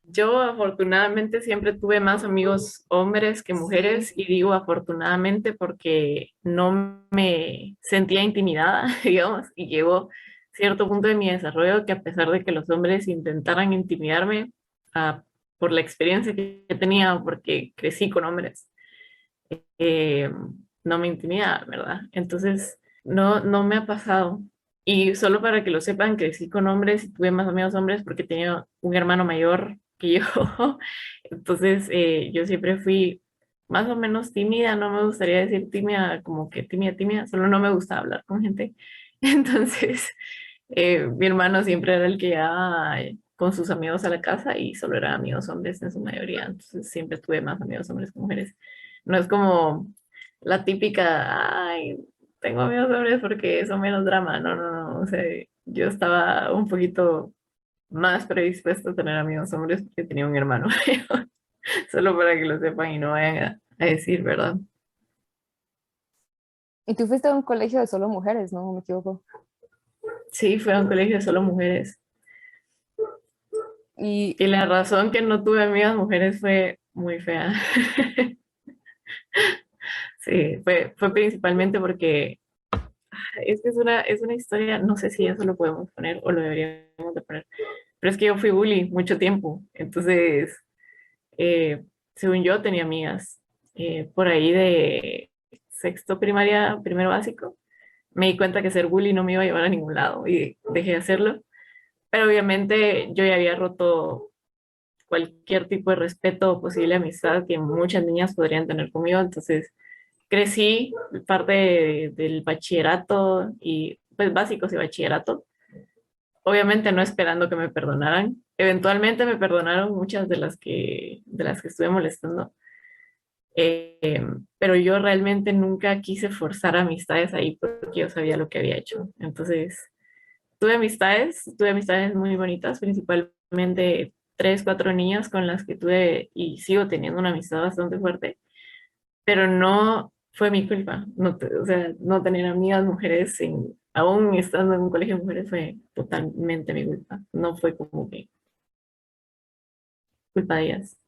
Yo afortunadamente siempre tuve más amigos hombres que Sí. mujeres y digo afortunadamente porque no me sentía intimidada, digamos, y llevo cierto punto de mi desarrollo que a pesar de que los hombres intentaran intimidarme ah, por la experiencia que tenía, porque crecí con hombres, eh, no me intimida, ¿verdad? Entonces, no me ha pasado. Y solo para que lo sepan, crecí con hombres y tuve más amigos hombres porque tenía un hermano mayor que yo. Entonces, yo siempre fui más o menos tímida, no me gustaría decir tímida, como que tímida, tímida, solo no me gusta hablar con gente. Entonces, mi hermano siempre era el que llegaba con sus amigos a la casa y solo eran amigos hombres en su mayoría. Entonces, siempre tuve más amigos hombres que mujeres. No es como la típica, ay, tengo amigos hombres porque son menos drama. No, no, no. O sea, yo estaba un poquito más predispuesta a tener amigos hombres porque tenía un hermano. Solo para que lo sepan y no vayan a decir, ¿verdad? Y tú fuiste a un colegio de solo mujeres, ¿no? Me equivoco. Sí, fue a un colegio de solo mujeres. Y, Y la razón que no tuve amigas mujeres fue muy fea. Sí, fue principalmente porque es que es una historia, no sé si eso lo podemos poner o lo deberíamos de poner, pero es que yo fui bully mucho tiempo, entonces, eh, según yo tenía amigas por ahí de sexto primaria, primero básico, me di cuenta que ser bully no me iba a llevar a ningún lado y dejé de hacerlo, pero obviamente yo ya había roto cualquier tipo de respeto o posible amistad que muchas niñas podrían tener conmigo, entonces crecí parte del bachillerato y pues básicos y bachillerato, obviamente no esperando que me perdonaran. Eventualmente me perdonaron muchas de las que estuve molestando, eh, pero yo realmente nunca quise forzar amistades ahí porque yo sabía lo que había hecho. Entonces, tuve amistades muy bonitas, principalmente tres, cuatro niñas con las que tuve y sigo teniendo una amistad bastante fuerte, pero no fue mi culpa. No, o sea, no tener amigas mujeres, aún estando en un colegio de mujeres, fue totalmente mi culpa. No fue como que culpa de ellas.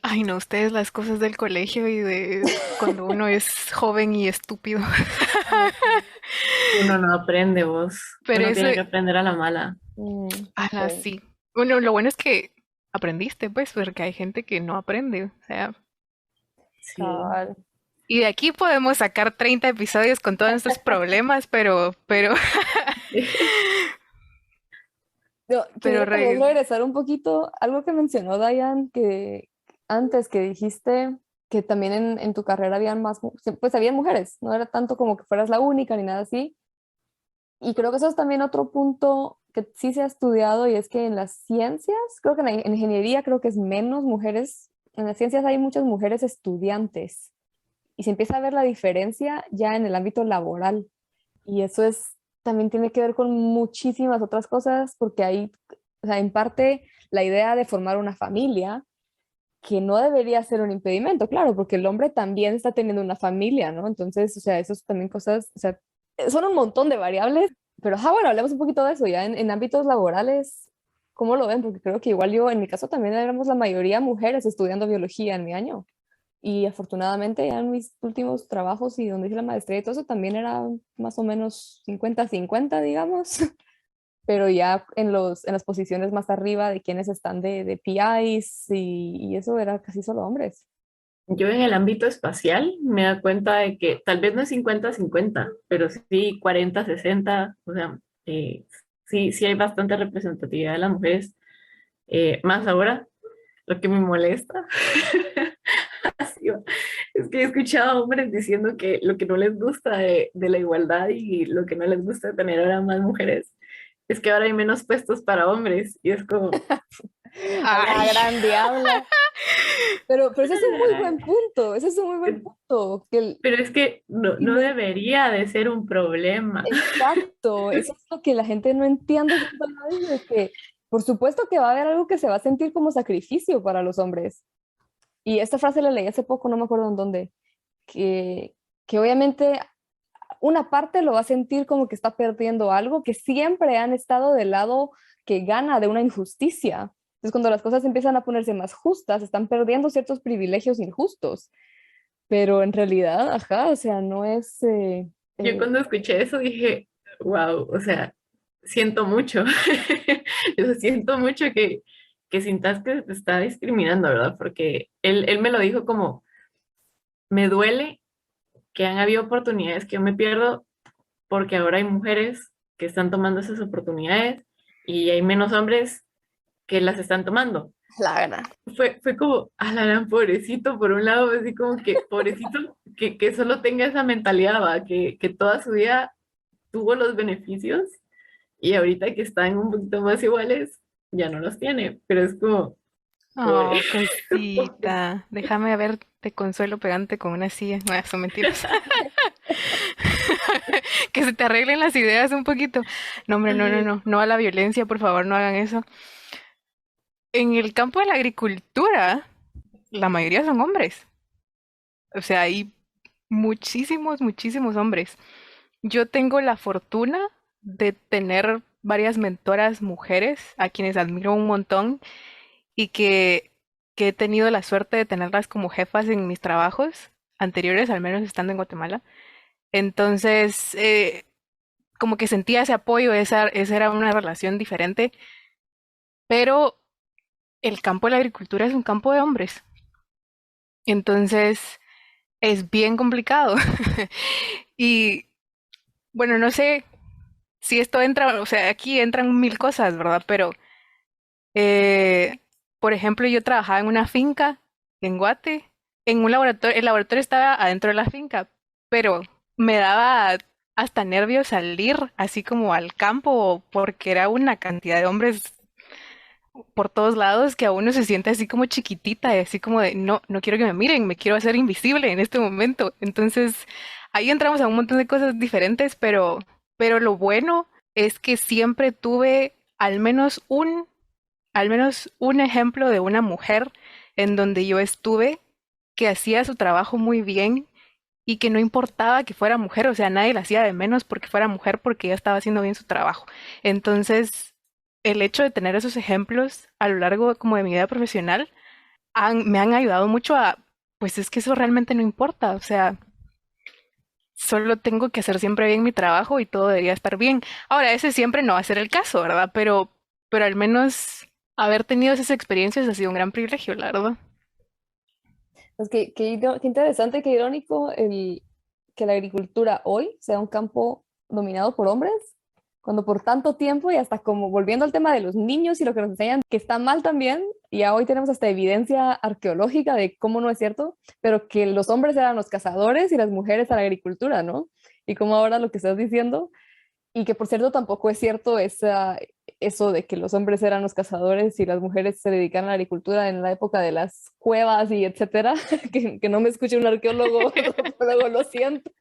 Ay, no, ustedes las cosas del colegio y de cuando uno es joven y estúpido. Uno no aprende vos. Pero Uno eso, tiene que aprender a la mala. ala, sí, sí. Bueno, lo bueno es que aprendiste, pues, porque hay gente que no aprende. O sea, Sí. cabal. y de aquí podemos sacar 30 episodios con todos nuestros problemas, Yo pero quería tal vez regresar un poquito, algo que mencionó Diane, que antes que dijiste que también en tu carrera habían más, pues habían mujeres, no era tanto como que fueras la única ni nada así. Y creo que eso es también otro punto que sí se ha estudiado y es que en las ciencias, creo que en ingeniería creo que es menos mujeres, en las ciencias hay muchas mujeres estudiantes y se empieza a ver la diferencia ya en el ámbito laboral. Y eso es, también tiene que ver con muchísimas otras cosas, porque hay, o sea, en parte, la idea de formar una familia, que no debería ser un impedimento, claro, porque el hombre también está teniendo una familia, ¿no? Entonces, o sea, eso es también cosas, o sea, son un montón de variables, pero, bueno, hablemos un poquito de eso, ya en ámbitos laborales, ¿cómo lo ven? Porque creo que igual yo, en mi caso, también éramos la mayoría mujeres estudiando biología en mi año. Y afortunadamente ya en mis últimos trabajos y donde hice la maestría y todo eso también era más o menos 50-50 digamos. Pero ya en las posiciones más arriba de quienes están de PIs y eso era casi solo hombres. Yo en el ámbito espacial me da cuenta de que tal vez no es 50-50, pero sí 40-60, o sea, sí hay bastante representatividad de las mujeres, más ahora, lo que me molesta. Así va. Es que he escuchado a hombres diciendo que lo que no les gusta de la igualdad y lo que no les gusta de tener ahora más mujeres es que ahora hay menos puestos para hombres y es como, A la ay, gran diabla. Pero ese es un muy buen punto, ese es un muy buen punto. pero es que no debería de ser un problema. Exacto, eso es lo que la gente no entiende junto a nadie, de que por supuesto que va a haber algo que se va a sentir como sacrificio para los hombres. Y esta frase la leí hace poco, no me acuerdo en dónde, que obviamente una parte lo va a sentir como que está perdiendo algo, que siempre han estado del lado que gana de una injusticia. Entonces, cuando las cosas empiezan a ponerse más justas, están perdiendo ciertos privilegios injustos. pero en realidad, ajá, o sea, no es... Yo cuando escuché eso dije, wow, o sea, siento mucho. Yo siento mucho que sintas que te está discriminando, ¿verdad? Porque él me lo dijo como, me duele que han habido oportunidades que yo me pierdo porque ahora hay mujeres que están tomando esas oportunidades y hay menos hombres que las están tomando. la verdad. Fue como, a la gran pobrecito, por un lado, así como que pobrecito que solo tenga esa mentalidad, ¿va? Que toda su vida tuvo los beneficios y ahorita que están un poquito más iguales, ya no los tiene, pero es como, pobre. Oh, cosita. Déjame ver, te consuelo pegante con una silla. No, son mentiras. Que se te arreglen las ideas un poquito. No, hombre, no, no, no. No a la violencia, por favor, no hagan eso. En el campo de la agricultura, la mayoría son hombres. O sea, hay muchísimos, muchísimos hombres. Yo tengo la fortuna de tener varias mentoras mujeres a quienes admiro un montón y que he tenido la suerte de tenerlas como jefas en mis trabajos anteriores, al menos estando en Guatemala. Entonces, como que sentía ese apoyo, esa era una relación diferente, pero el campo de la agricultura es un campo de hombres. Entonces, es bien complicado. Y bueno, no sé si esto entra, o sea, aquí entran mil cosas, ¿verdad? Pero, eh, por ejemplo, yo trabajaba en una finca en Guate, en un laboratorio, el laboratorio estaba adentro de la finca, pero me daba hasta nervios salir así como al campo porque era una cantidad de hombres por todos lados que a uno se siente así como chiquitita y así como de no, no quiero que me miren, me quiero hacer invisible en este momento. Entonces, ahí entramos a un montón de cosas diferentes, pero lo bueno es que siempre tuve al menos un ejemplo de una mujer en donde yo estuve que hacía su trabajo muy bien y que no importaba que fuera mujer, o sea, nadie la hacía de menos porque fuera mujer porque ella estaba haciendo bien su trabajo. Entonces, el hecho de tener esos ejemplos a lo largo como de mi vida profesional me han ayudado mucho a, pues es que eso realmente no importa, o sea, solo tengo que hacer siempre bien mi trabajo y todo debería estar bien. Ahora, ese siempre no va a ser el caso, ¿verdad? Pero al menos haber tenido esas experiencias ha sido un gran privilegio, la verdad. Es que qué interesante, qué irónico que la agricultura hoy sea un campo dominado por hombres, cuando por tanto tiempo y hasta como volviendo al tema de los niños y lo que nos enseñan que está mal también, y ya hoy tenemos hasta evidencia arqueológica de cómo no es cierto, pero que los hombres eran los cazadores y las mujeres a la agricultura, ¿no? Y como ahora lo que estás diciendo, y que por cierto tampoco es cierto eso de que los hombres eran los cazadores y las mujeres se dedicaban a la agricultura en la época de las cuevas y etcétera, que no me escuche un arqueólogo, luego lo siento,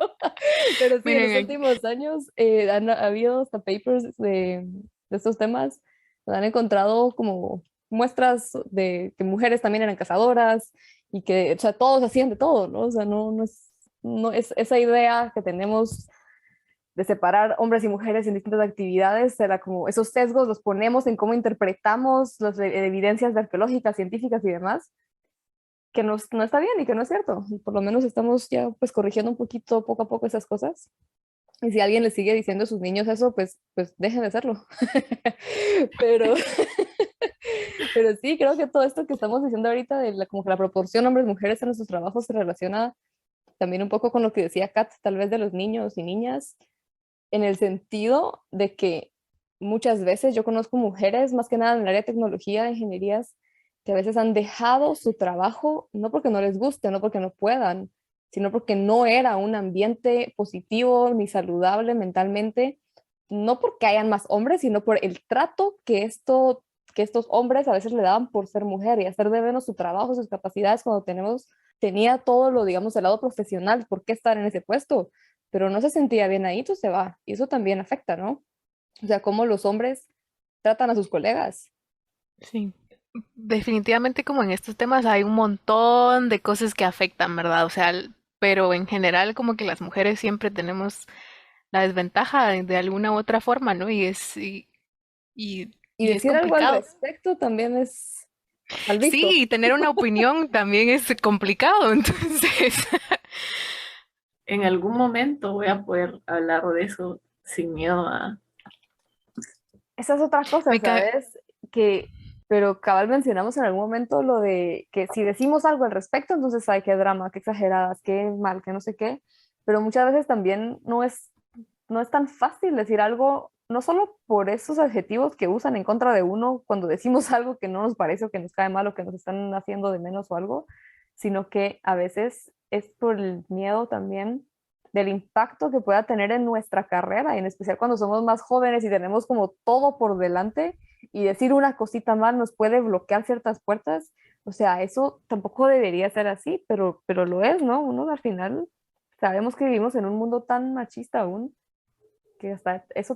pero sí, en los Miren, últimos años han habido hasta papers de estos temas, donde han encontrado como muestras de que mujeres también eran cazadoras y que, o sea, todos hacían de todo, ¿no? O sea, no es esa idea que tenemos de separar hombres y mujeres en distintas actividades, era como esos sesgos los ponemos en cómo interpretamos las evidencias arqueológicas, científicas y demás, que no está bien y que no es cierto. Y por lo menos estamos ya pues corrigiendo un poquito, poco a poco esas cosas. Y si alguien le sigue diciendo a sus niños eso, pues dejen de hacerlo. pero, pero sí, creo que todo esto que estamos diciendo ahorita de como que la proporción hombres-mujeres en nuestros trabajos se relaciona también un poco con lo que decía Kat, tal vez de los niños y niñas, en el sentido de que muchas veces yo conozco mujeres, más que nada en el área de tecnología, de ingenierías, que a veces han dejado su trabajo, no porque no les guste, no porque no puedan, sino porque no era un ambiente positivo ni saludable mentalmente, no porque hayan más hombres, sino por el trato que estos hombres a veces le daban por ser mujer y hacer de menos su trabajo, sus capacidades cuando tenía todo lo, digamos, el lado profesional, ¿por qué estar en ese puesto? Pero no se sentía bien ahí, entonces se va. Y eso también afecta, ¿no? O sea, cómo los hombres tratan a sus colegas. sí. Definitivamente como en estos temas hay un montón de cosas que afectan, ¿verdad? O sea, pero en general como que las mujeres siempre tenemos la desventaja de alguna u otra forma, ¿no? Y, Y y es decir algo al complicado. respecto también es mal visto. Sí, y tener una opinión también es complicado, entonces en algún momento voy a poder hablar de eso sin miedo a... Esa es otra cosa, Me cae, ¿sabes? Pero cabal mencionamos en algún momento lo de que si decimos algo al respecto, entonces, ay, qué drama, qué exageradas, qué mal, qué no sé qué. Pero muchas veces también no es tan fácil decir algo, no solo por esos adjetivos que usan en contra de uno cuando decimos algo que no nos parece o que nos cae mal o que nos están haciendo de menos o algo, sino que a veces es por el miedo también del impacto que pueda tener en nuestra carrera, y en especial cuando somos más jóvenes y tenemos como todo por delante, y decir una cosita mal nos puede bloquear ciertas puertas. O sea, eso tampoco debería ser así, pero lo es, ¿no? Uno al final sabemos que vivimos en un mundo tan machista aún que hasta eso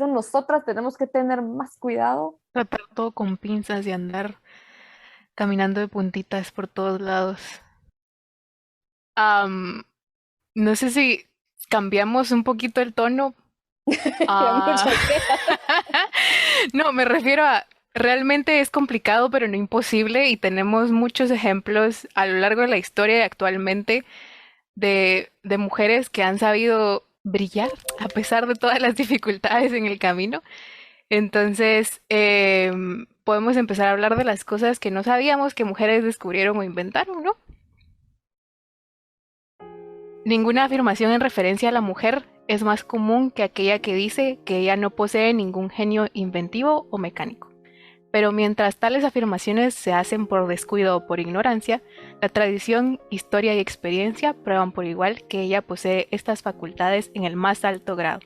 nosotras tenemos que tener más cuidado. tratar todo con pinzas y andar caminando de puntitas por todos lados. Am, no sé si cambiamos un poquito el tono. Ya Ah, mucha queja. no, me refiero a realmente es complicado, pero no imposible, y tenemos muchos ejemplos a lo largo de la historia y actualmente de mujeres que han sabido brillar a pesar de todas las dificultades en el camino. Entonces, podemos empezar a hablar de las cosas que no sabíamos que mujeres descubrieron o inventaron, ¿no? Ninguna afirmación en referencia a la mujer es más común que aquella que dice que ella no posee ningún genio inventivo o mecánico. Pero mientras tales afirmaciones se hacen por descuido o por ignorancia, la tradición, historia y experiencia prueban por igual que ella posee estas facultades en el más alto grado.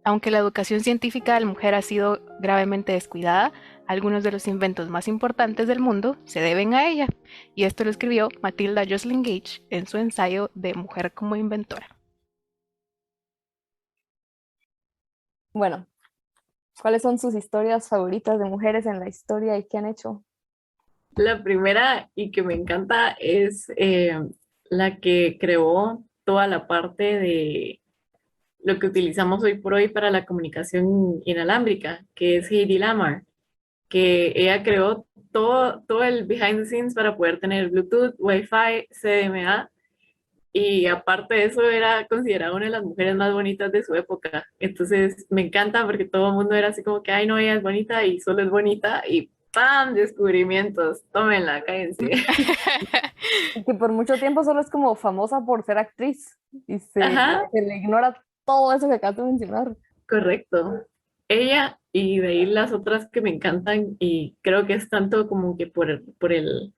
Aunque la educación científica de la mujer ha sido gravemente descuidada, algunos de los inventos más importantes del mundo se deben a ella, y esto lo escribió Matilda Joslyn Gage en su ensayo de Mujer como inventora. Bueno, ¿cuáles son sus historias favoritas de mujeres en la historia y qué han hecho? La primera y que me encanta es la que creó toda la parte de lo que utilizamos hoy por hoy para la comunicación inalámbrica, que es Heidi Lamar, que ella creó todo el behind the scenes para poder tener Bluetooth, Wi-Fi, CDMA, y aparte de eso era considerada una de las mujeres más bonitas de su época. Entonces me encanta porque todo el mundo era así como que, ay no, ella es bonita y solo es bonita, y ¡pam! Descubrimientos, tómenla, cállense. Y que por mucho tiempo solo es como famosa por ser actriz y Ajá, se le ignora todo eso que acabas de mencionar. correcto. Ella y de ahí las otras que me encantan y creo que es tanto como que por el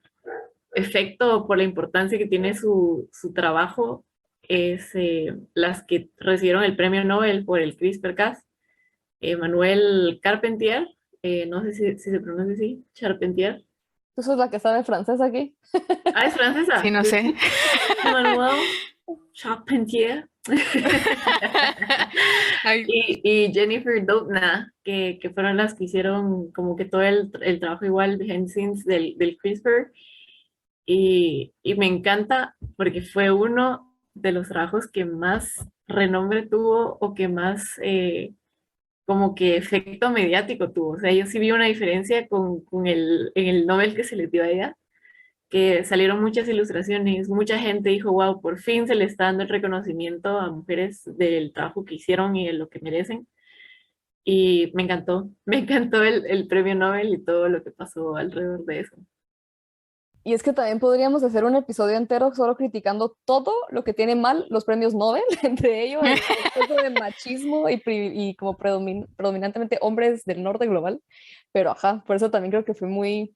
efecto, por la importancia que tiene su trabajo, es las que recibieron el premio Nobel por el CRISPR-Cas. Manuel Carpentier, no sé si se pronuncia así, Charpentier. ¿Tú sos la que sabe francés aquí? Ah, es Sí, francesa. no sé. Manuel Charpentier. Ay, Y Jennifer Doudna, que fueron las que hicieron como que todo el trabajo igual behind the scenes del CRISPR. Y me encanta porque fue uno de los trabajos que más renombre tuvo o que más como que efecto mediático tuvo. O sea, yo sí vi una diferencia con en el Nobel que se les dio a ella, que salieron muchas ilustraciones, mucha gente dijo, wow, por fin se le está dando el reconocimiento a mujeres del trabajo que hicieron y de lo que merecen. Y me encantó el premio Nobel y todo lo que pasó alrededor de eso. Y es que también podríamos hacer un episodio entero solo criticando todo lo que tiene mal los premios Nobel, entre ellos el exceso de machismo y como predominantemente hombres del norte global. Pero ajá, por eso también creo que fue muy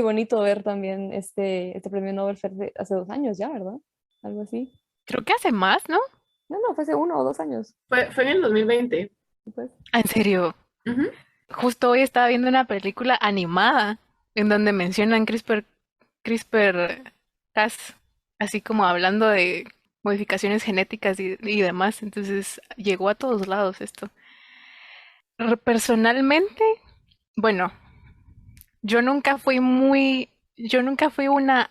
bonito ver también este premio Nobel fue hace 2 años ya, ¿verdad? Algo así. creo que hace más, ¿no? No, fue hace 1 o 2 años. Fue en el 2020. Pues. En serio. Ujú. Justo hoy estaba viendo una película animada en donde mencionan CRISPR-Cas, así como hablando de modificaciones genéticas y demás. Entonces llegó a todos lados esto. Personalmente, bueno, yo nunca fui una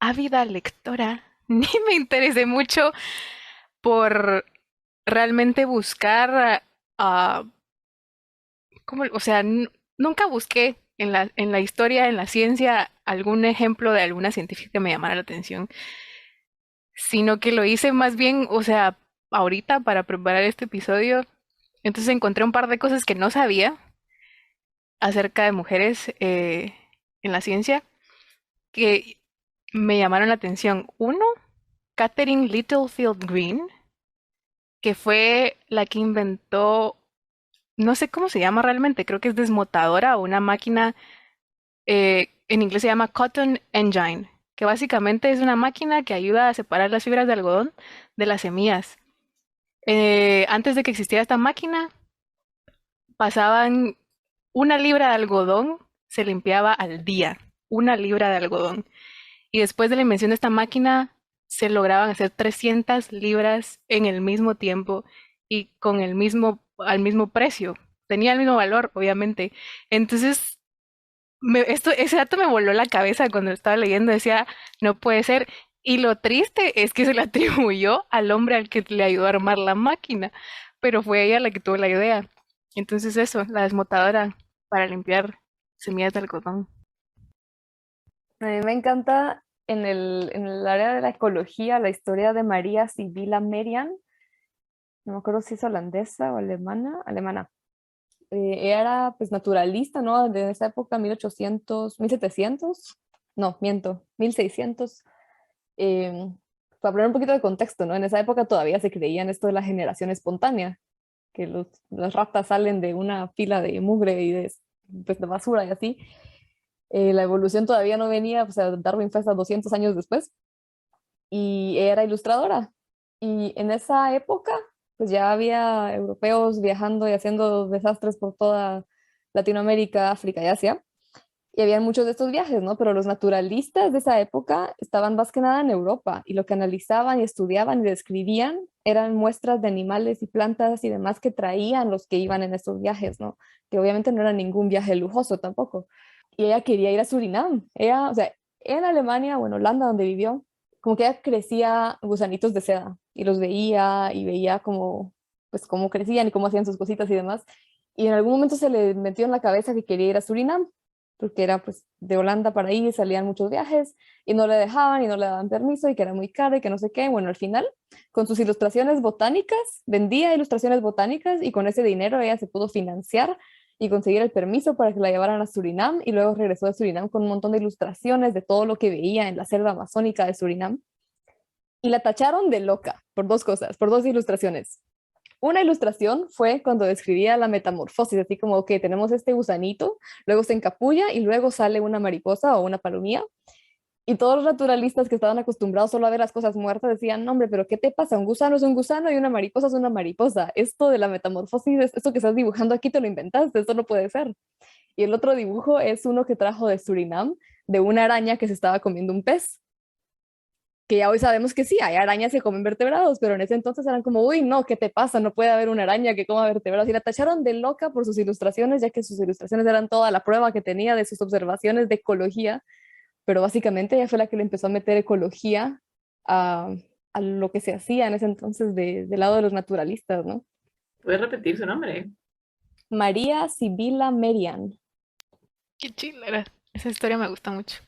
ávida lectora, ni me interesé mucho por realmente buscar, ah, o sea, nunca busqué en la historia, en la ciencia, algún ejemplo de alguna científica que me llamara la atención. sino que lo hice más bien, o sea, ahorita para preparar este episodio. Entonces encontré un par de cosas que no sabía acerca de mujeres en la ciencia que me llamaron la atención. Uno, Catherine Littlefield Green, que fue la que inventó, no sé cómo se llama realmente, creo que es desmotadora o una máquina, en inglés se llama Cotton Engine, que básicamente es una máquina que ayuda a separar las fibras de algodón de las semillas. Antes de que existiera esta máquina, pasaban 1 libra de algodón, se limpiaba al día, 1 libra de algodón. Y después de la invención de esta máquina, se lograban hacer 300 libras en el mismo tiempo y con al mismo precio. Tenía el mismo valor, obviamente. Entonces, ese dato me voló la cabeza cuando lo estaba leyendo. Decía, no puede ser. Y lo triste es que se le atribuyó al hombre al que le ayudó a armar la máquina, pero fue ella la que tuvo la idea. Entonces eso, la desmotadora para limpiar semillas de algodón. A mí me encanta en el área de la ecología la historia de María Sibylla Merian. No me acuerdo si es holandesa o alemana. Ella era pues naturalista, ¿no? De esa época, 1800, 1700, no, miento, 1600. Para poner un poquito de contexto, ¿no? En esa época todavía se creía en esto de la generación espontánea, que las ratas salen de una pila de mugre y pues, de basura y así. La evolución todavía no venía, o sea, Darwin fue hasta 200 años después, y ella era ilustradora. Y en esa época, pues ya había europeos viajando y haciendo desastres por toda Latinoamérica, África y Asia. Y había muchos de estos viajes, ¿no? Pero los naturalistas de esa época estaban más que nada en Europa y lo que analizaban y estudiaban y describían eran muestras de animales y plantas y demás que traían los que iban en estos viajes, ¿no? Que obviamente no era ningún viaje lujoso tampoco. Y ella quería ir a Surinam. Ella, o sea, en Alemania o en Holanda, donde vivió, como que ella crecía gusanitos de seda y los veía y veía como, pues, cómo crecían y cómo hacían sus cositas y demás. Y en algún momento se le metió en la cabeza que quería ir a Surinam, porque era pues de Holanda para ahí, salían muchos viajes y no le dejaban y no le daban permiso y que era muy caro y que no sé qué. Bueno, al final, con sus ilustraciones botánicas, vendía ilustraciones botánicas y con ese dinero ella se pudo financiar y conseguir el permiso para que la llevaran a Surinam y luego regresó de Surinam con un montón de ilustraciones de todo lo que veía en la selva amazónica de Surinam. Y la tacharon de loca por dos cosas, por dos ilustraciones. Una ilustración fue cuando describía la metamorfosis, así como que tenemos este gusanito, luego se encapulla y luego sale una mariposa o una palomía. Y todos los naturalistas que estaban acostumbrados solo a ver las cosas muertas decían, no, hombre, pero ¿qué te pasa? Un gusano es un gusano y una mariposa es una mariposa. Esto de la metamorfosis, esto que estás dibujando aquí te lo inventaste, esto no puede ser. Y el otro dibujo es uno que trajo de Surinam, de una araña que se estaba comiendo un pez. Que ya hoy sabemos que sí, hay arañas que comen vertebrados, pero en ese entonces eran como, uy, no, ¿qué te pasa? No puede haber una araña que coma vertebrados. Y la tacharon de loca por sus ilustraciones, ya que sus ilustraciones eran toda la prueba que tenía de sus observaciones de ecología, pero básicamente ella fue la que le empezó a meter ecología a, a lo que se hacía en ese entonces del lado de los naturalistas, ¿no? ¿Puedes repetir su nombre? María Sibylla Merian. Qué chilera. Esa historia me gusta mucho.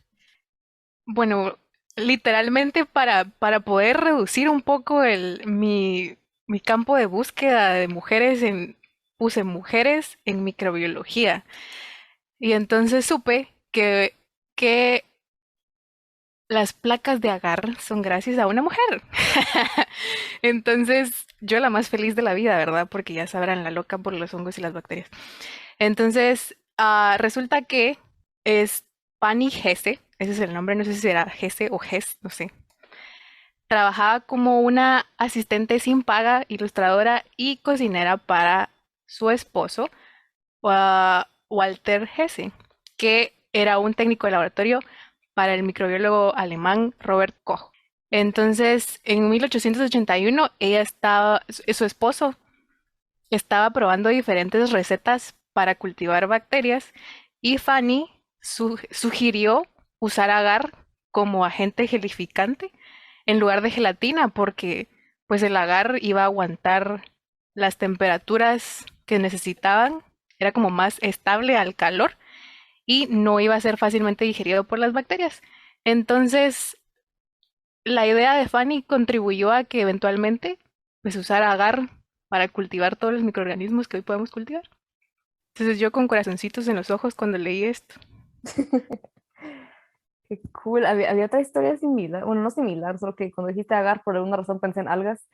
Bueno, literalmente para poder reducir un poco mi campo de búsqueda de mujeres puse mujeres en microbiología. Y entonces supe que las placas de agar son gracias a una mujer. Entonces, yo la más feliz de la vida, ¿verdad? Porque ya sabrán, la loca por los hongos y las bacterias. Entonces, resulta que es Fanny Hesse, ese es el nombre, no sé si era Hesse o Hess, no sé. Trabajaba como una asistente sin paga, ilustradora y cocinera para su esposo, Walter Hesse, que era un técnico de laboratorio para el microbiólogo alemán Robert Koch. Entonces, en 1881, su esposo estaba probando diferentes recetas para cultivar bacterias y Fanny sugirió usar agar como agente gelificante en lugar de gelatina porque pues el agar iba a aguantar las temperaturas que necesitaban, era como más estable al calor y no iba a ser fácilmente digerido por las bacterias. Entonces, la idea de Fanny contribuyó a que eventualmente pues usara agar para cultivar todos los microorganismos que hoy podemos cultivar. Entonces yo con corazoncitos en los ojos cuando leí esto. Qué cool. Había otra historia similar, bueno, no similar, solo que cuando dijiste agar, por alguna razón pensé en algas.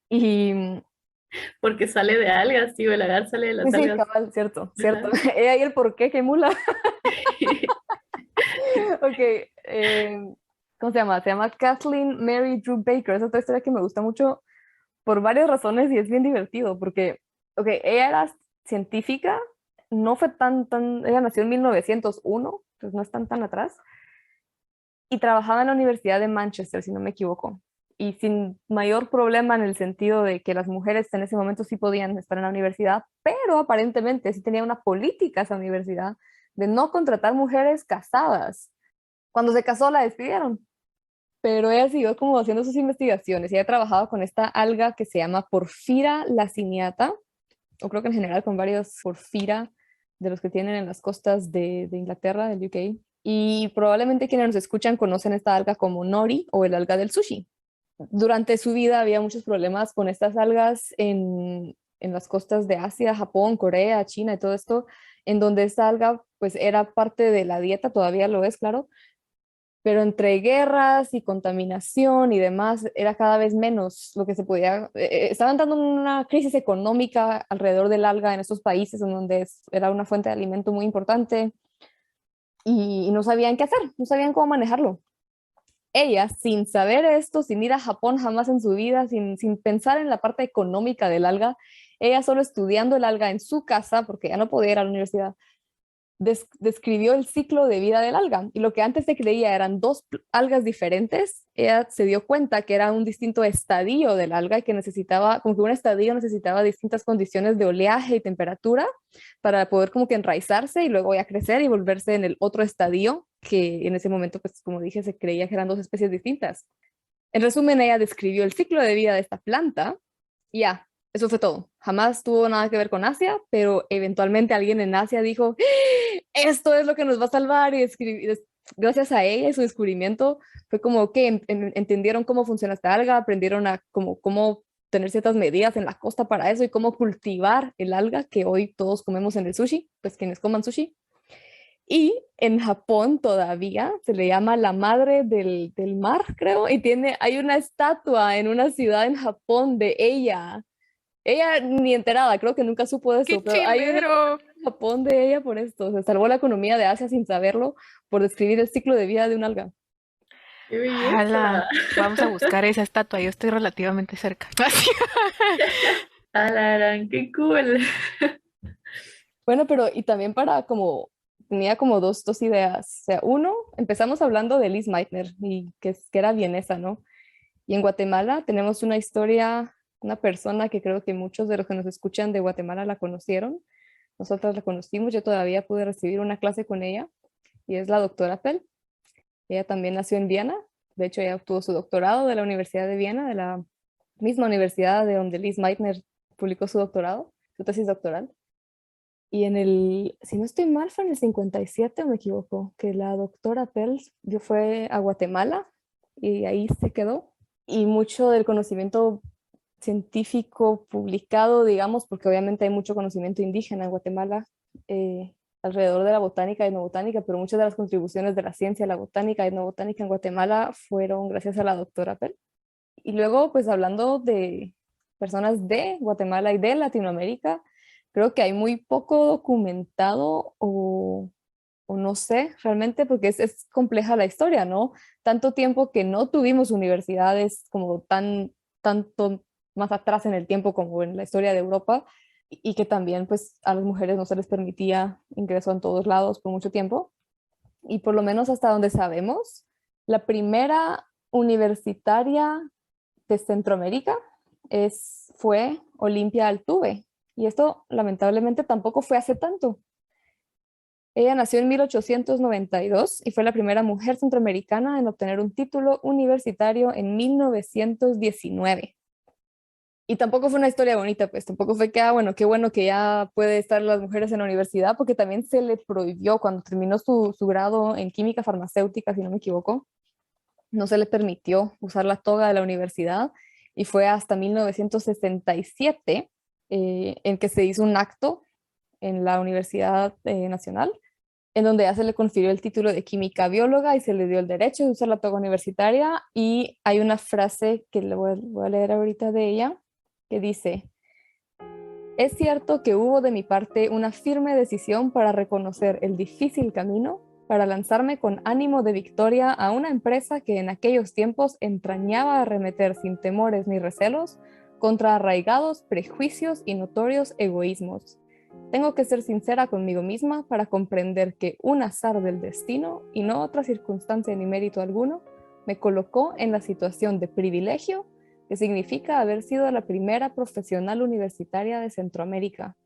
Y Porque sale de algas, tío, el agar sale de sí, las sí, algas. cabal, cierto, cierto. Ajá. He ahí el por qué, qué mula. Ok, ¿cómo se llama? Se llama Kathleen Mary Drew Baker. Es otra historia que me gusta mucho por varias razones y es bien divertido porque, ok, ella era científica, no fue ella nació en 1901, pues no es tan atrás, y trabajaba en la Universidad de Manchester, si no me equivoco, y sin mayor problema en el sentido de que las mujeres en ese momento sí podían estar en la universidad, pero aparentemente sí tenía una política esa universidad de no contratar mujeres casadas. Cuando se casó la despidieron, pero ella siguió como haciendo sus investigaciones y ella trabajaba con esta alga que se llama Porphyra laciniata, o creo que en general con varios Porphyra de los que tienen en las costas de Inglaterra, del UK. Y probablemente quienes nos escuchan conocen esta alga como nori o el alga del sushi. Durante su vida había muchos problemas con estas algas en las costas de Asia, Japón, Corea, China y todo esto, en donde esta alga pues era parte de la dieta, todavía lo es, claro, pero entre guerras y contaminación y demás era cada vez menos lo que se podía, estaban dando una crisis económica alrededor del alga en estos países en donde era una fuente de alimento muy importante y no sabían qué hacer, no sabían cómo manejarlo. Ella, sin saber esto, sin ir a Japón jamás en su vida, sin pensar en la parte económica del alga, ella solo estudiando el alga en su casa, porque ya no podía ir a la universidad, describió el ciclo de vida del alga. Y lo que antes se creía eran dos algas diferentes, ella se dio cuenta que era un distinto estadio del alga y que necesitaba, como que un estadio necesitaba distintas condiciones de oleaje y temperatura para poder como que enraizarse y luego ya crecer y volverse en el otro estadio, que en ese momento, pues como dije, se creía que eran dos especies distintas. En resumen, ella describió el ciclo de vida de esta planta y ya, eso fue todo. Jamás tuvo nada que ver con Asia, pero eventualmente alguien en Asia dijo, esto es lo que nos va a salvar y gracias a ella y su descubrimiento fue como que entendieron cómo funciona esta alga, aprendieron a cómo tener ciertas medidas en la costa para eso y cómo cultivar el alga que hoy todos comemos en el sushi, pues quienes coman sushi. Y en Japón todavía se le llama la madre del mar, creo, y hay una estatua en una ciudad en Japón de ella. Ella ni enterada, creo que nunca supo de ¡Qué eso, pero hay una chilero! en Japón de ella por esto. Se salvó la economía de Asia sin saberlo por describir el ciclo de vida de un alga. ¡Qué belleza! Jala, vamos a buscar esa estatua, yo estoy relativamente cerca. Así. Alarán, qué cool. Bueno, pero y también tenía como dos ideas. O sea, uno, empezamos hablando de Liz Meitner, y que era vienesa, ¿no? Y en Guatemala tenemos una historia, una persona que creo que muchos de los que nos escuchan de Guatemala la conocieron. Nosotras la conocimos, yo todavía pude recibir una clase con ella, y es la doctora Pell. Ella también nació en Viena, de hecho ella obtuvo su doctorado de la Universidad de Viena, de la misma universidad de donde Liz Meitner publicó su doctorado, su tesis doctoral. Y si no estoy mal, fue en el 57, o me equivoco, que la doctora Pell fue a Guatemala y ahí se quedó. Y mucho del conocimiento científico publicado, digamos, porque obviamente hay mucho conocimiento indígena en Guatemala, alrededor de la botánica y etnobotánica, pero muchas de las contribuciones de la ciencia, la botánica y etnobotánica en Guatemala fueron gracias a la doctora Pell. Y luego, pues hablando de personas de Guatemala y de Latinoamérica, creo que hay muy poco documentado o no sé realmente, porque es compleja la historia, ¿no? Tanto tiempo que no tuvimos universidades como tanto más atrás en el tiempo como en la historia de Europa, y que también pues a las mujeres no se les permitía ingreso en todos lados por mucho tiempo. Y por lo menos hasta donde sabemos, la primera universitaria de Centroamérica fue Olimpia Altuve. Y esto lamentablemente tampoco fue hace tanto. Ella nació en 1892 y fue la primera mujer centroamericana en obtener un título universitario en 1919. Y tampoco fue una historia bonita, pues tampoco fue que, bueno, qué bueno que ya puede estar las mujeres en la universidad, porque también se le prohibió cuando terminó su grado en química farmacéutica, si no me equivoco, no se le permitió usar la toga de la universidad y fue hasta 1967 en que se hizo un acto en la Universidad Nacional en donde ya se le confirió el título de química bióloga y se le dio el derecho de usar la toga universitaria. Y hay una frase que le voy a leer ahorita de ella, que dice: es cierto que hubo de mi parte una firme decisión para reconocer el difícil camino, para lanzarme con ánimo de victoria a una empresa que en aquellos tiempos entrañaba arremeter sin temores ni recelos contra arraigados prejuicios y notorios egoísmos. Tengo que ser sincera conmigo misma para comprender que un azar del destino y no otra circunstancia ni mérito alguno me colocó en la situación de privilegio que significa haber sido la primera profesional universitaria de Centroamérica.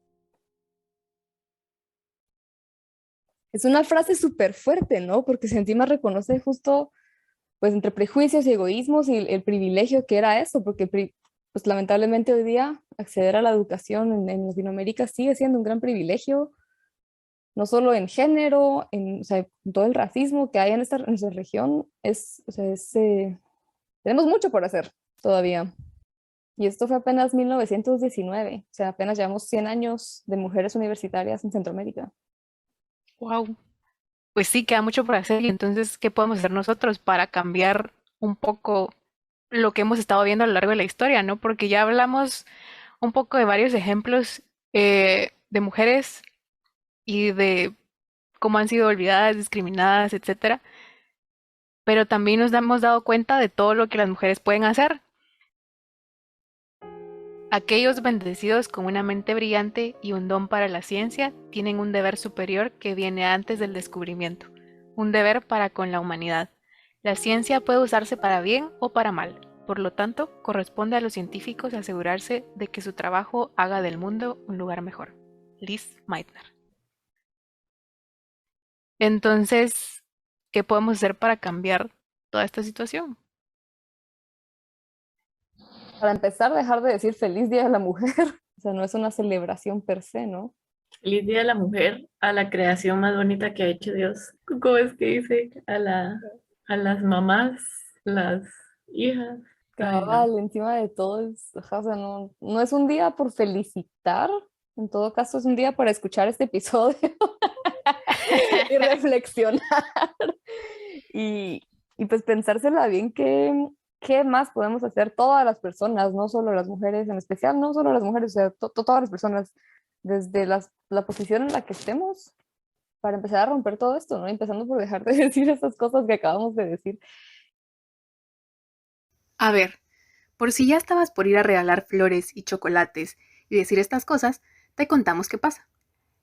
Es una frase súper fuerte, ¿no? Porque si encima reconoce justo, pues, entre prejuicios y egoísmos y el privilegio que era eso, porque pues lamentablemente hoy día acceder a la educación en Latinoamérica sigue siendo un gran privilegio, no solo en género, o sea, todo el racismo que hay en nuestra región, o sea, tenemos mucho por hacer todavía. Y esto fue apenas 1919, o sea, apenas llevamos 100 años de mujeres universitarias en Centroamérica. Wow. Pues sí, queda mucho por hacer. Y entonces, ¿qué podemos hacer nosotros para cambiar un poco lo que hemos estado viendo a lo largo de la historia, ¿no? Porque ya hablamos un poco de varios ejemplos de mujeres y de cómo han sido olvidadas, discriminadas, etcétera. Pero también nos hemos dado cuenta de todo lo que las mujeres pueden hacer. Aquellos bendecidos con una mente brillante y un don para la ciencia tienen un deber superior que viene antes del descubrimiento, un deber para con la humanidad. La ciencia puede usarse para bien o para mal, por lo tanto, corresponde a los científicos asegurarse de que su trabajo haga del mundo un lugar mejor. Liz Meitner. Entonces, ¿qué podemos hacer para cambiar toda esta situación? Para empezar, dejar de decir feliz Día de la Mujer, o sea, no es una celebración per se, ¿no? Feliz Día de la Mujer, a la creación más bonita que ha hecho Dios. ¿Cómo es que dice? A las mamás, las hijas. Ay, no. Cabal, encima de todo, ajá, o sea, no es un día por felicitar, en todo caso es un día para escuchar este episodio y reflexionar y, y pues pensársela bien qué más podemos hacer todas las personas, no solo las mujeres en especial, no solo las mujeres, o sea, todas las personas desde la posición en la que estemos para empezar a romper todo esto, ¿no? Empezando por dejar de decir esas cosas que acabamos de decir. A ver, por si ya estabas por ir a regalar flores y chocolates y decir estas cosas, te contamos qué pasa.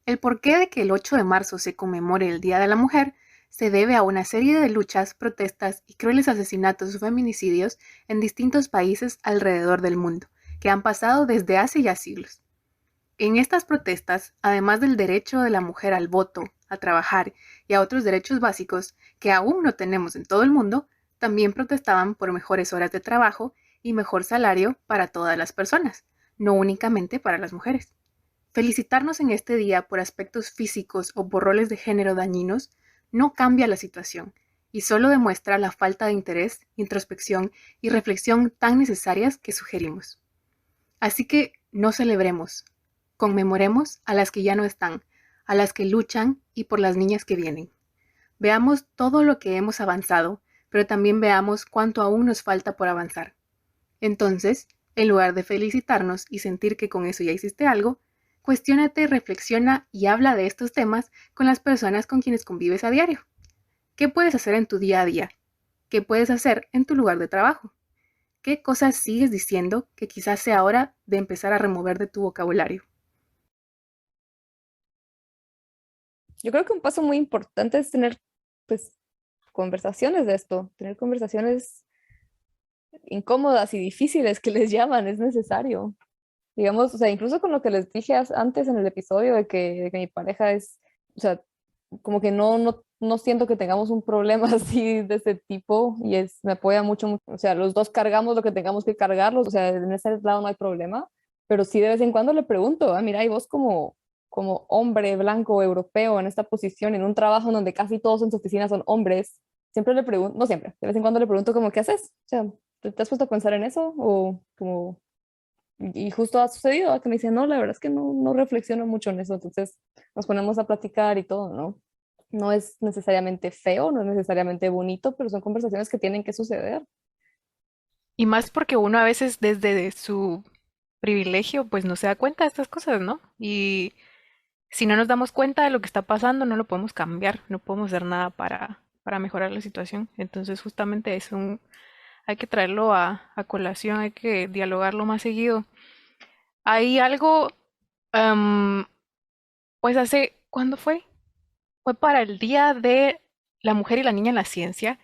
El porqué de que el 8 de marzo se conmemore el Día de la Mujer se debe a una serie de luchas, protestas y crueles asesinatos o feminicidios en distintos países alrededor del mundo, que han pasado desde hace ya siglos. En estas protestas, además del derecho de la mujer al voto, a trabajar y a otros derechos básicos que aún no tenemos en todo el mundo, también protestaban por mejores horas de trabajo y mejor salario para todas las personas, no únicamente para las mujeres. Felicitarnos en este día por aspectos físicos o por roles de género dañinos no cambia la situación y solo demuestra la falta de interés, introspección y reflexión tan necesarias que sugerimos. Así que no celebremos, conmemoremos a las que ya no están, a las que luchan y por las niñas que vienen. Veamos todo lo que hemos avanzado, pero también veamos cuánto aún nos falta por avanzar. Entonces, en lugar de felicitarnos y sentir que con eso ya hiciste algo, cuestiónate, reflexiona y habla de estos temas con las personas con quienes convives a diario. ¿Qué puedes hacer en tu día a día? ¿Qué puedes hacer en tu lugar de trabajo? ¿Qué cosas sigues diciendo que quizás sea hora de empezar a remover de tu vocabulario? Yo creo que un paso muy importante es tener, pues, conversaciones de esto, tener conversaciones incómodas y difíciles que les llaman, es necesario. Digamos, o sea, incluso con lo que les dije antes en el episodio de que mi pareja es, o sea, como que no siento que tengamos un problema así de ese tipo y me apoya mucho, mucho. O sea, los dos cargamos lo que tengamos que cargarlos, o sea, en ese lado no hay problema, pero sí de vez en cuando le pregunto, mira, y vos como hombre blanco europeo en esta posición, en un trabajo en donde casi todos en su oficina son hombres, siempre le pregunto, no siempre, de vez en cuando le pregunto como, ¿qué haces? O sea, ¿te has puesto a pensar en eso? O como, y justo ha sucedido, que me dice, no, la verdad es que no reflexiono mucho en eso, entonces nos ponemos a platicar y todo, ¿no? No es necesariamente feo, no es necesariamente bonito, pero son conversaciones que tienen que suceder. Y más porque uno a veces desde su privilegio, pues no se da cuenta de estas cosas, ¿no? Y si no nos damos cuenta de lo que está pasando, no lo podemos cambiar, no podemos hacer nada para mejorar la situación. Entonces, justamente hay que traerlo a colación, hay que dialogarlo más seguido. Hay algo, am, pues ¿cuándo fue? Fue para el Día de la Mujer y la Niña en la Ciencia,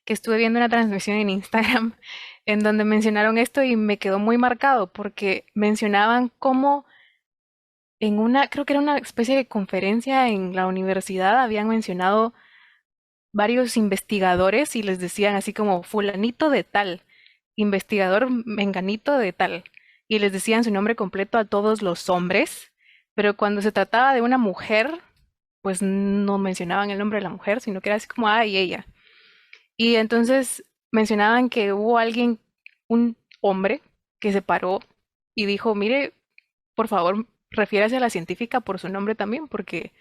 que estuve viendo una transmisión en Instagram en donde mencionaron esto y me quedó muy marcado porque mencionaban cómo en creo que era una especie de conferencia en la universidad, habían mencionado varios investigadores y les decían así como fulanito de tal, investigador menganito de tal, y les decían su nombre completo a todos los hombres, pero cuando se trataba de una mujer, pues no mencionaban el nombre de la mujer, sino que era así como, ah, y ella. Y entonces mencionaban que hubo alguien, un hombre, que se paró y dijo, mire, por favor, refiérase a la científica por su nombre también, porque,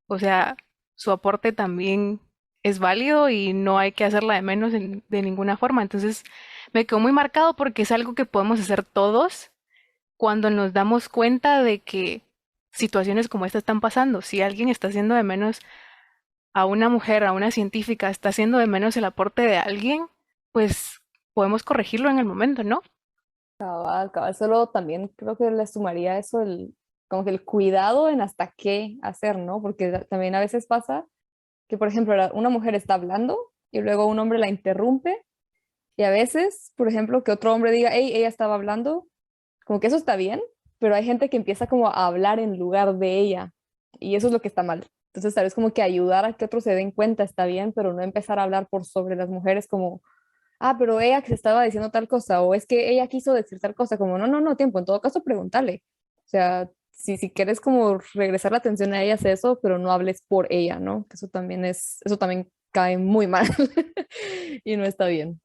o sea, su aporte también es válido y no hay que hacerla de menos de ninguna forma. Entonces, me quedó muy marcado porque es algo que podemos hacer todos cuando nos damos cuenta de que situaciones como esta están pasando. Si alguien está haciendo de menos a una mujer, a una científica, está haciendo de menos el aporte de alguien, pues podemos corregirlo en el momento, ¿no? Cabal, solo también creo que le sumaría eso, como que el cuidado en hasta qué hacer, ¿no? Porque también a veces pasa que, por ejemplo, una mujer está hablando y luego un hombre la interrumpe y a veces, por ejemplo, que otro hombre diga, hey, ella estaba hablando, como que eso está bien, pero hay gente que empieza como a hablar en lugar de ella y eso es lo que está mal. Entonces, tal vez como que ayudar a que otros se den cuenta está bien, pero no empezar a hablar por sobre las mujeres como, ah, pero ella que se estaba diciendo tal cosa, o es que ella quiso decir tal cosa, como, no, tiempo, en todo caso, pregúntale. O sea, si quieres como regresar la atención a ella, haz eso, pero no hables por ella, ¿no? Que eso también cae muy mal y no está bien.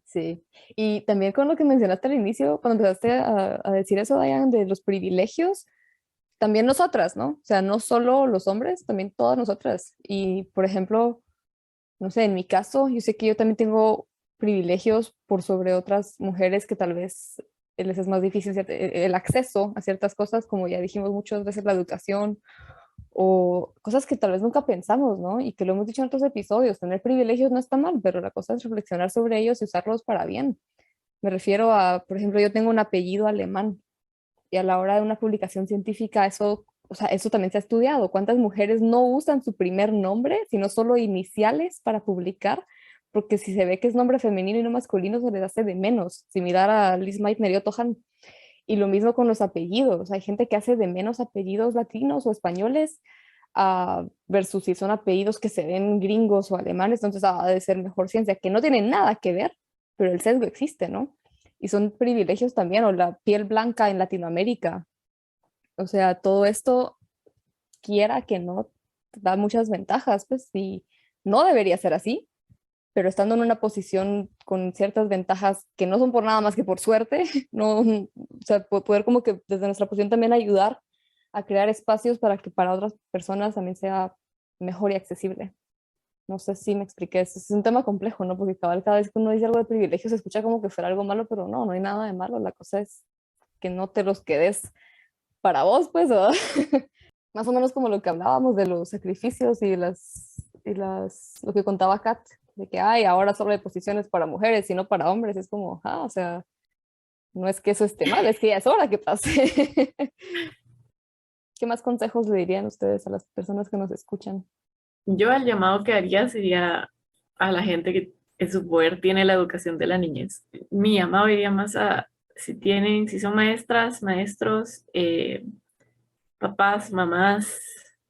Sí. Y también con lo que mencionaste al inicio, cuando empezaste a decir eso, Diane, de los privilegios, también nosotras, ¿no? O sea, no solo los hombres, también todas nosotras. Y, por ejemplo, no sé, en mi caso, yo sé que yo también tengo privilegios por sobre otras mujeres que tal vez les es más difícil el acceso a ciertas cosas, como ya dijimos muchas veces, la educación o cosas que tal vez nunca pensamos, ¿no? Y que lo hemos dicho en otros episodios, tener privilegios no está mal, pero la cosa es reflexionar sobre ellos y usarlos para bien. Me refiero a, por ejemplo, yo tengo un apellido alemán y a la hora de una publicación científica eso, o sea, eso también se ha estudiado. ¿Cuántas mujeres no usan su primer nombre, sino solo iniciales para publicar? Porque si se ve que es nombre femenino y no masculino, se les hace de menos, similar a Liz Meitner y Otto Hahn. Y lo mismo con los apellidos. Hay gente que hace de menos apellidos latinos o españoles versus si son apellidos que se ven gringos o alemanes, entonces ha de ser mejor ciencia, que no tiene nada que ver, pero el sesgo existe, ¿no? Y son privilegios también, o la piel blanca en Latinoamérica. O sea, todo esto, quiera que no, da muchas ventajas, pues, y no debería ser así, pero estando en una posición con ciertas ventajas que no son por nada más que por suerte, no, o sea, poder como que desde nuestra posición también ayudar a crear espacios para que para otras personas también sea mejor y accesible. No sé si me expliqué, es un tema complejo, ¿no? Porque cada vez que uno dice algo de privilegio se escucha como que fuera algo malo, pero no hay nada de malo, la cosa es que no te los quedes para vos, pues, ¿verdad? Más o menos como lo que hablábamos de los sacrificios lo que contaba Kat, de que ay, ahora solo hay posiciones para mujeres y no para hombres, es como, o sea, no es que eso esté mal, es que ya es hora que pase. ¿Qué más consejos le dirían ustedes a las personas que nos escuchan? Yo el llamado que haría sería a la gente que en su poder tiene la educación de la niñez. Mi llamado iría más a si son maestras, maestros, papás, mamás,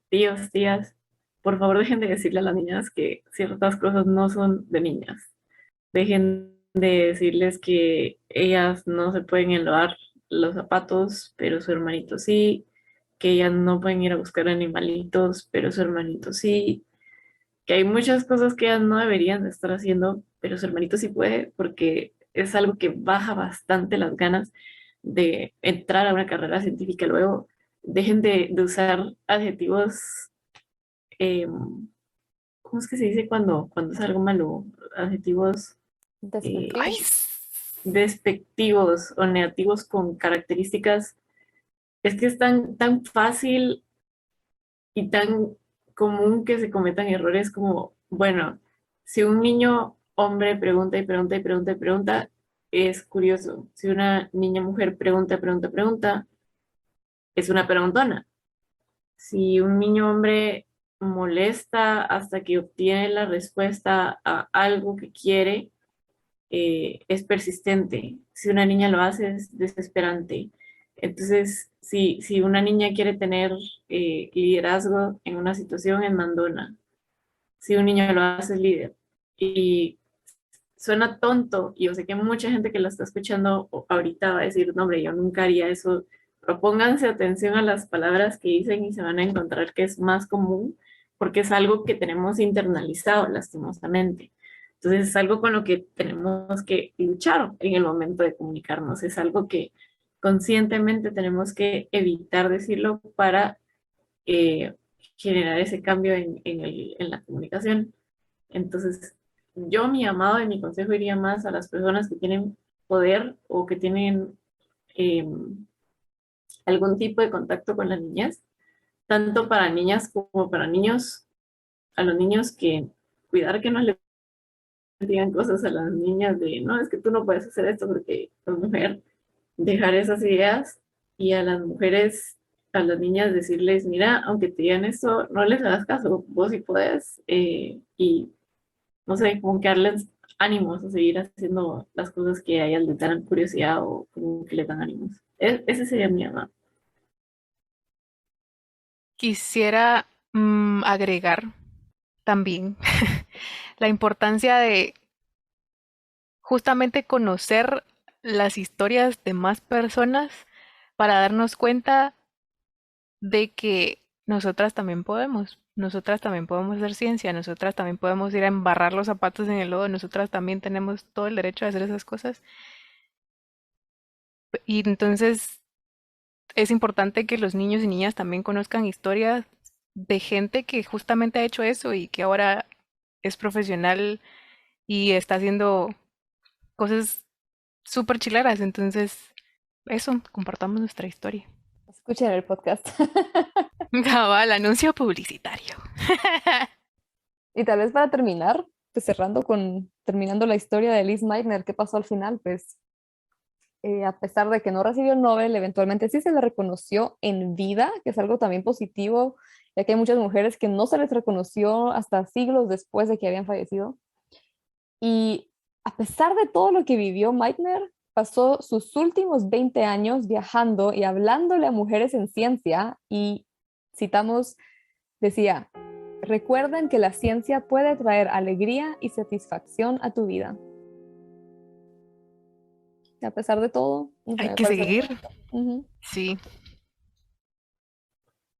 tíos, tías, por favor dejen de decirle a las niñas que ciertas cosas no son de niñas. Dejen de decirles que ellas no se pueden enloar los zapatos, pero su hermanito sí, que ellas no pueden ir a buscar animalitos, pero su hermanito sí, que hay muchas cosas que ellas no deberían de estar haciendo, pero su hermanito sí puede, porque es algo que baja bastante las ganas de entrar a una carrera científica. Luego, dejen de usar adjetivos, eh, ¿cómo es que se dice cuando es algo malo? Adjetivos Ay, Despectivos. despectivos o negativos con características. Es que es tan fácil y tan común que se cometan errores como, bueno, si un niño hombre pregunta y pregunta y pregunta y pregunta, es curioso. Si una niña mujer pregunta, pregunta, pregunta, es una preguntona. Si un niño hombre molesta hasta que obtiene la respuesta a algo que quiere, es persistente. Si una niña lo hace, es desesperante. Entonces, si una niña quiere tener liderazgo en una situación, es mandona. Si un niño lo hace, es líder. Y suena tonto, y yo sé que mucha gente que la está escuchando ahorita va a decir, no, hombre, yo nunca haría eso. Pero pónganse atención a las palabras que dicen y se van a encontrar que es más común, porque es algo que tenemos internalizado, lastimosamente. Entonces es algo con lo que tenemos que luchar en el momento de comunicarnos. Es algo que conscientemente tenemos que evitar decirlo para eh, generar ese cambio en la comunicación. Entonces, yo mi llamado y mi consejo iría más a las personas que tienen poder o que tienen eh, algún tipo de contacto con las niñas, tanto para niñas como para niños, a los niños que cuidar que no le digan cosas a las niñas de, no, es que tú no puedes hacer esto porque sos mujer, dejar esas ideas y a las mujeres, a las niñas decirles, mira, aunque te digan esto, no les hagas caso, vos sí puedes y no sé, como que darles ánimos a seguir haciendo las cosas que a ellas les dan curiosidad o como que les dan ánimos. Ese sería mi llamado. quisiera agregar también la importancia de justamente conocer las historias de más personas para darnos cuenta de que nosotras también podemos hacer ciencia, nosotras también podemos ir a embarrar los zapatos en el lodo, nosotras también tenemos todo el derecho a hacer esas cosas. Y entonces es importante que los niños y niñas también conozcan historias de gente que justamente ha hecho eso y que ahora es profesional y está haciendo cosas súper chileras. Entonces, eso, compartamos nuestra historia. Escuchen el podcast. Cabal, anuncio publicitario. Y tal vez para terminar, pues terminando la historia de Liz Meitner, ¿qué pasó al final? Pues a pesar de que no recibió el Nobel, eventualmente sí se le reconoció en vida, que es algo también positivo, ya que hay muchas mujeres que no se les reconoció hasta siglos después de que habían fallecido. Y a pesar de todo lo que vivió Meitner, pasó sus últimos 20 años viajando y hablándole a mujeres en ciencia y, citamos, decía, recuerden que la ciencia puede traer alegría y satisfacción a tu vida. Y a pesar de todo, no sé, Hay me que parece seguir. bonito. Ujú. Sí.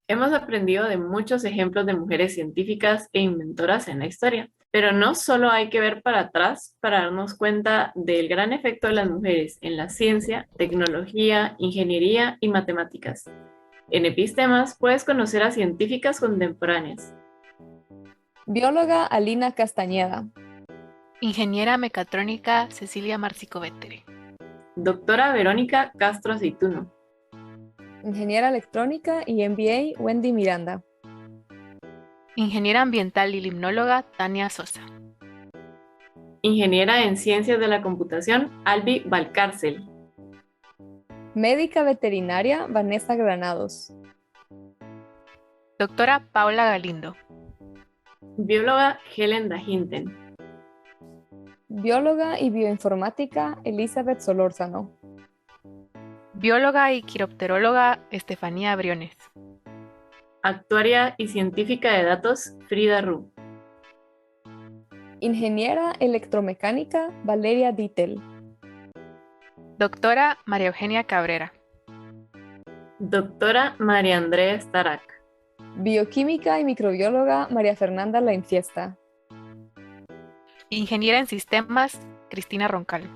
Hemos aprendido de muchos ejemplos de mujeres científicas e inventoras en la historia, pero no solo hay que ver para atrás para darnos cuenta del gran efecto de las mujeres en la ciencia, tecnología, ingeniería y matemáticas. En Epistemas puedes conocer a científicas contemporáneas. Bióloga Alina Castañeda. Ingeniera mecatrónica Cecilia Marcico-Vettere. Doctora Verónica Castro Aceituno. Ingeniera electrónica y MBA Wendy Miranda. Ingeniera ambiental y limnóloga Tania Sosa. Ingeniera en Ciencias de la Computación Albi Valcárcel. Médica veterinaria Vanessa Granados. Doctora Paula Galindo. Bióloga Helen Dahinten. Bióloga y bioinformática Elizabeth Solórzano. Bióloga y quiropteróloga Estefanía Briones. Actuaria y científica de datos Frida Ru. Ingeniera electromecánica Valeria Dittel. Doctora María Eugenia Cabrera. Doctora María Andrea Starac. Bioquímica y microbióloga María Fernanda La Infiesta. Ingeniera en sistemas Cristina Roncal.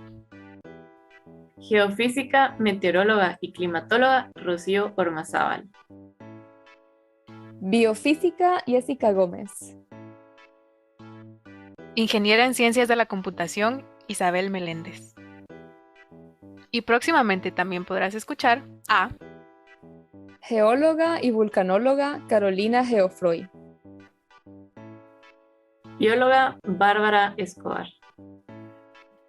Geofísica, meteoróloga y climatóloga Rocío Ormazábal. Biofísica Jessica Gómez. Ingeniera en ciencias de la computación Isabel Meléndez. Y próximamente también podrás escuchar a Geóloga y vulcanóloga Carolina Geoffroy. Bióloga Bárbara Escobar.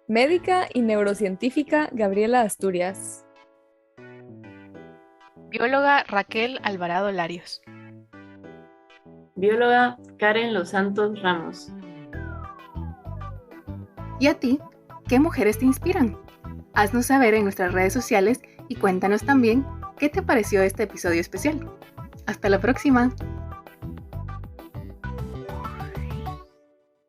Médica y neurocientífica Gabriela Asturias. bióloga Raquel Alvarado Larios. Bióloga Karen Los Santos Ramos. ¿Y a ti? ¿Qué mujeres te inspiran? Haznos saber en nuestras redes sociales y cuéntanos también qué te pareció este episodio especial. Hasta la próxima.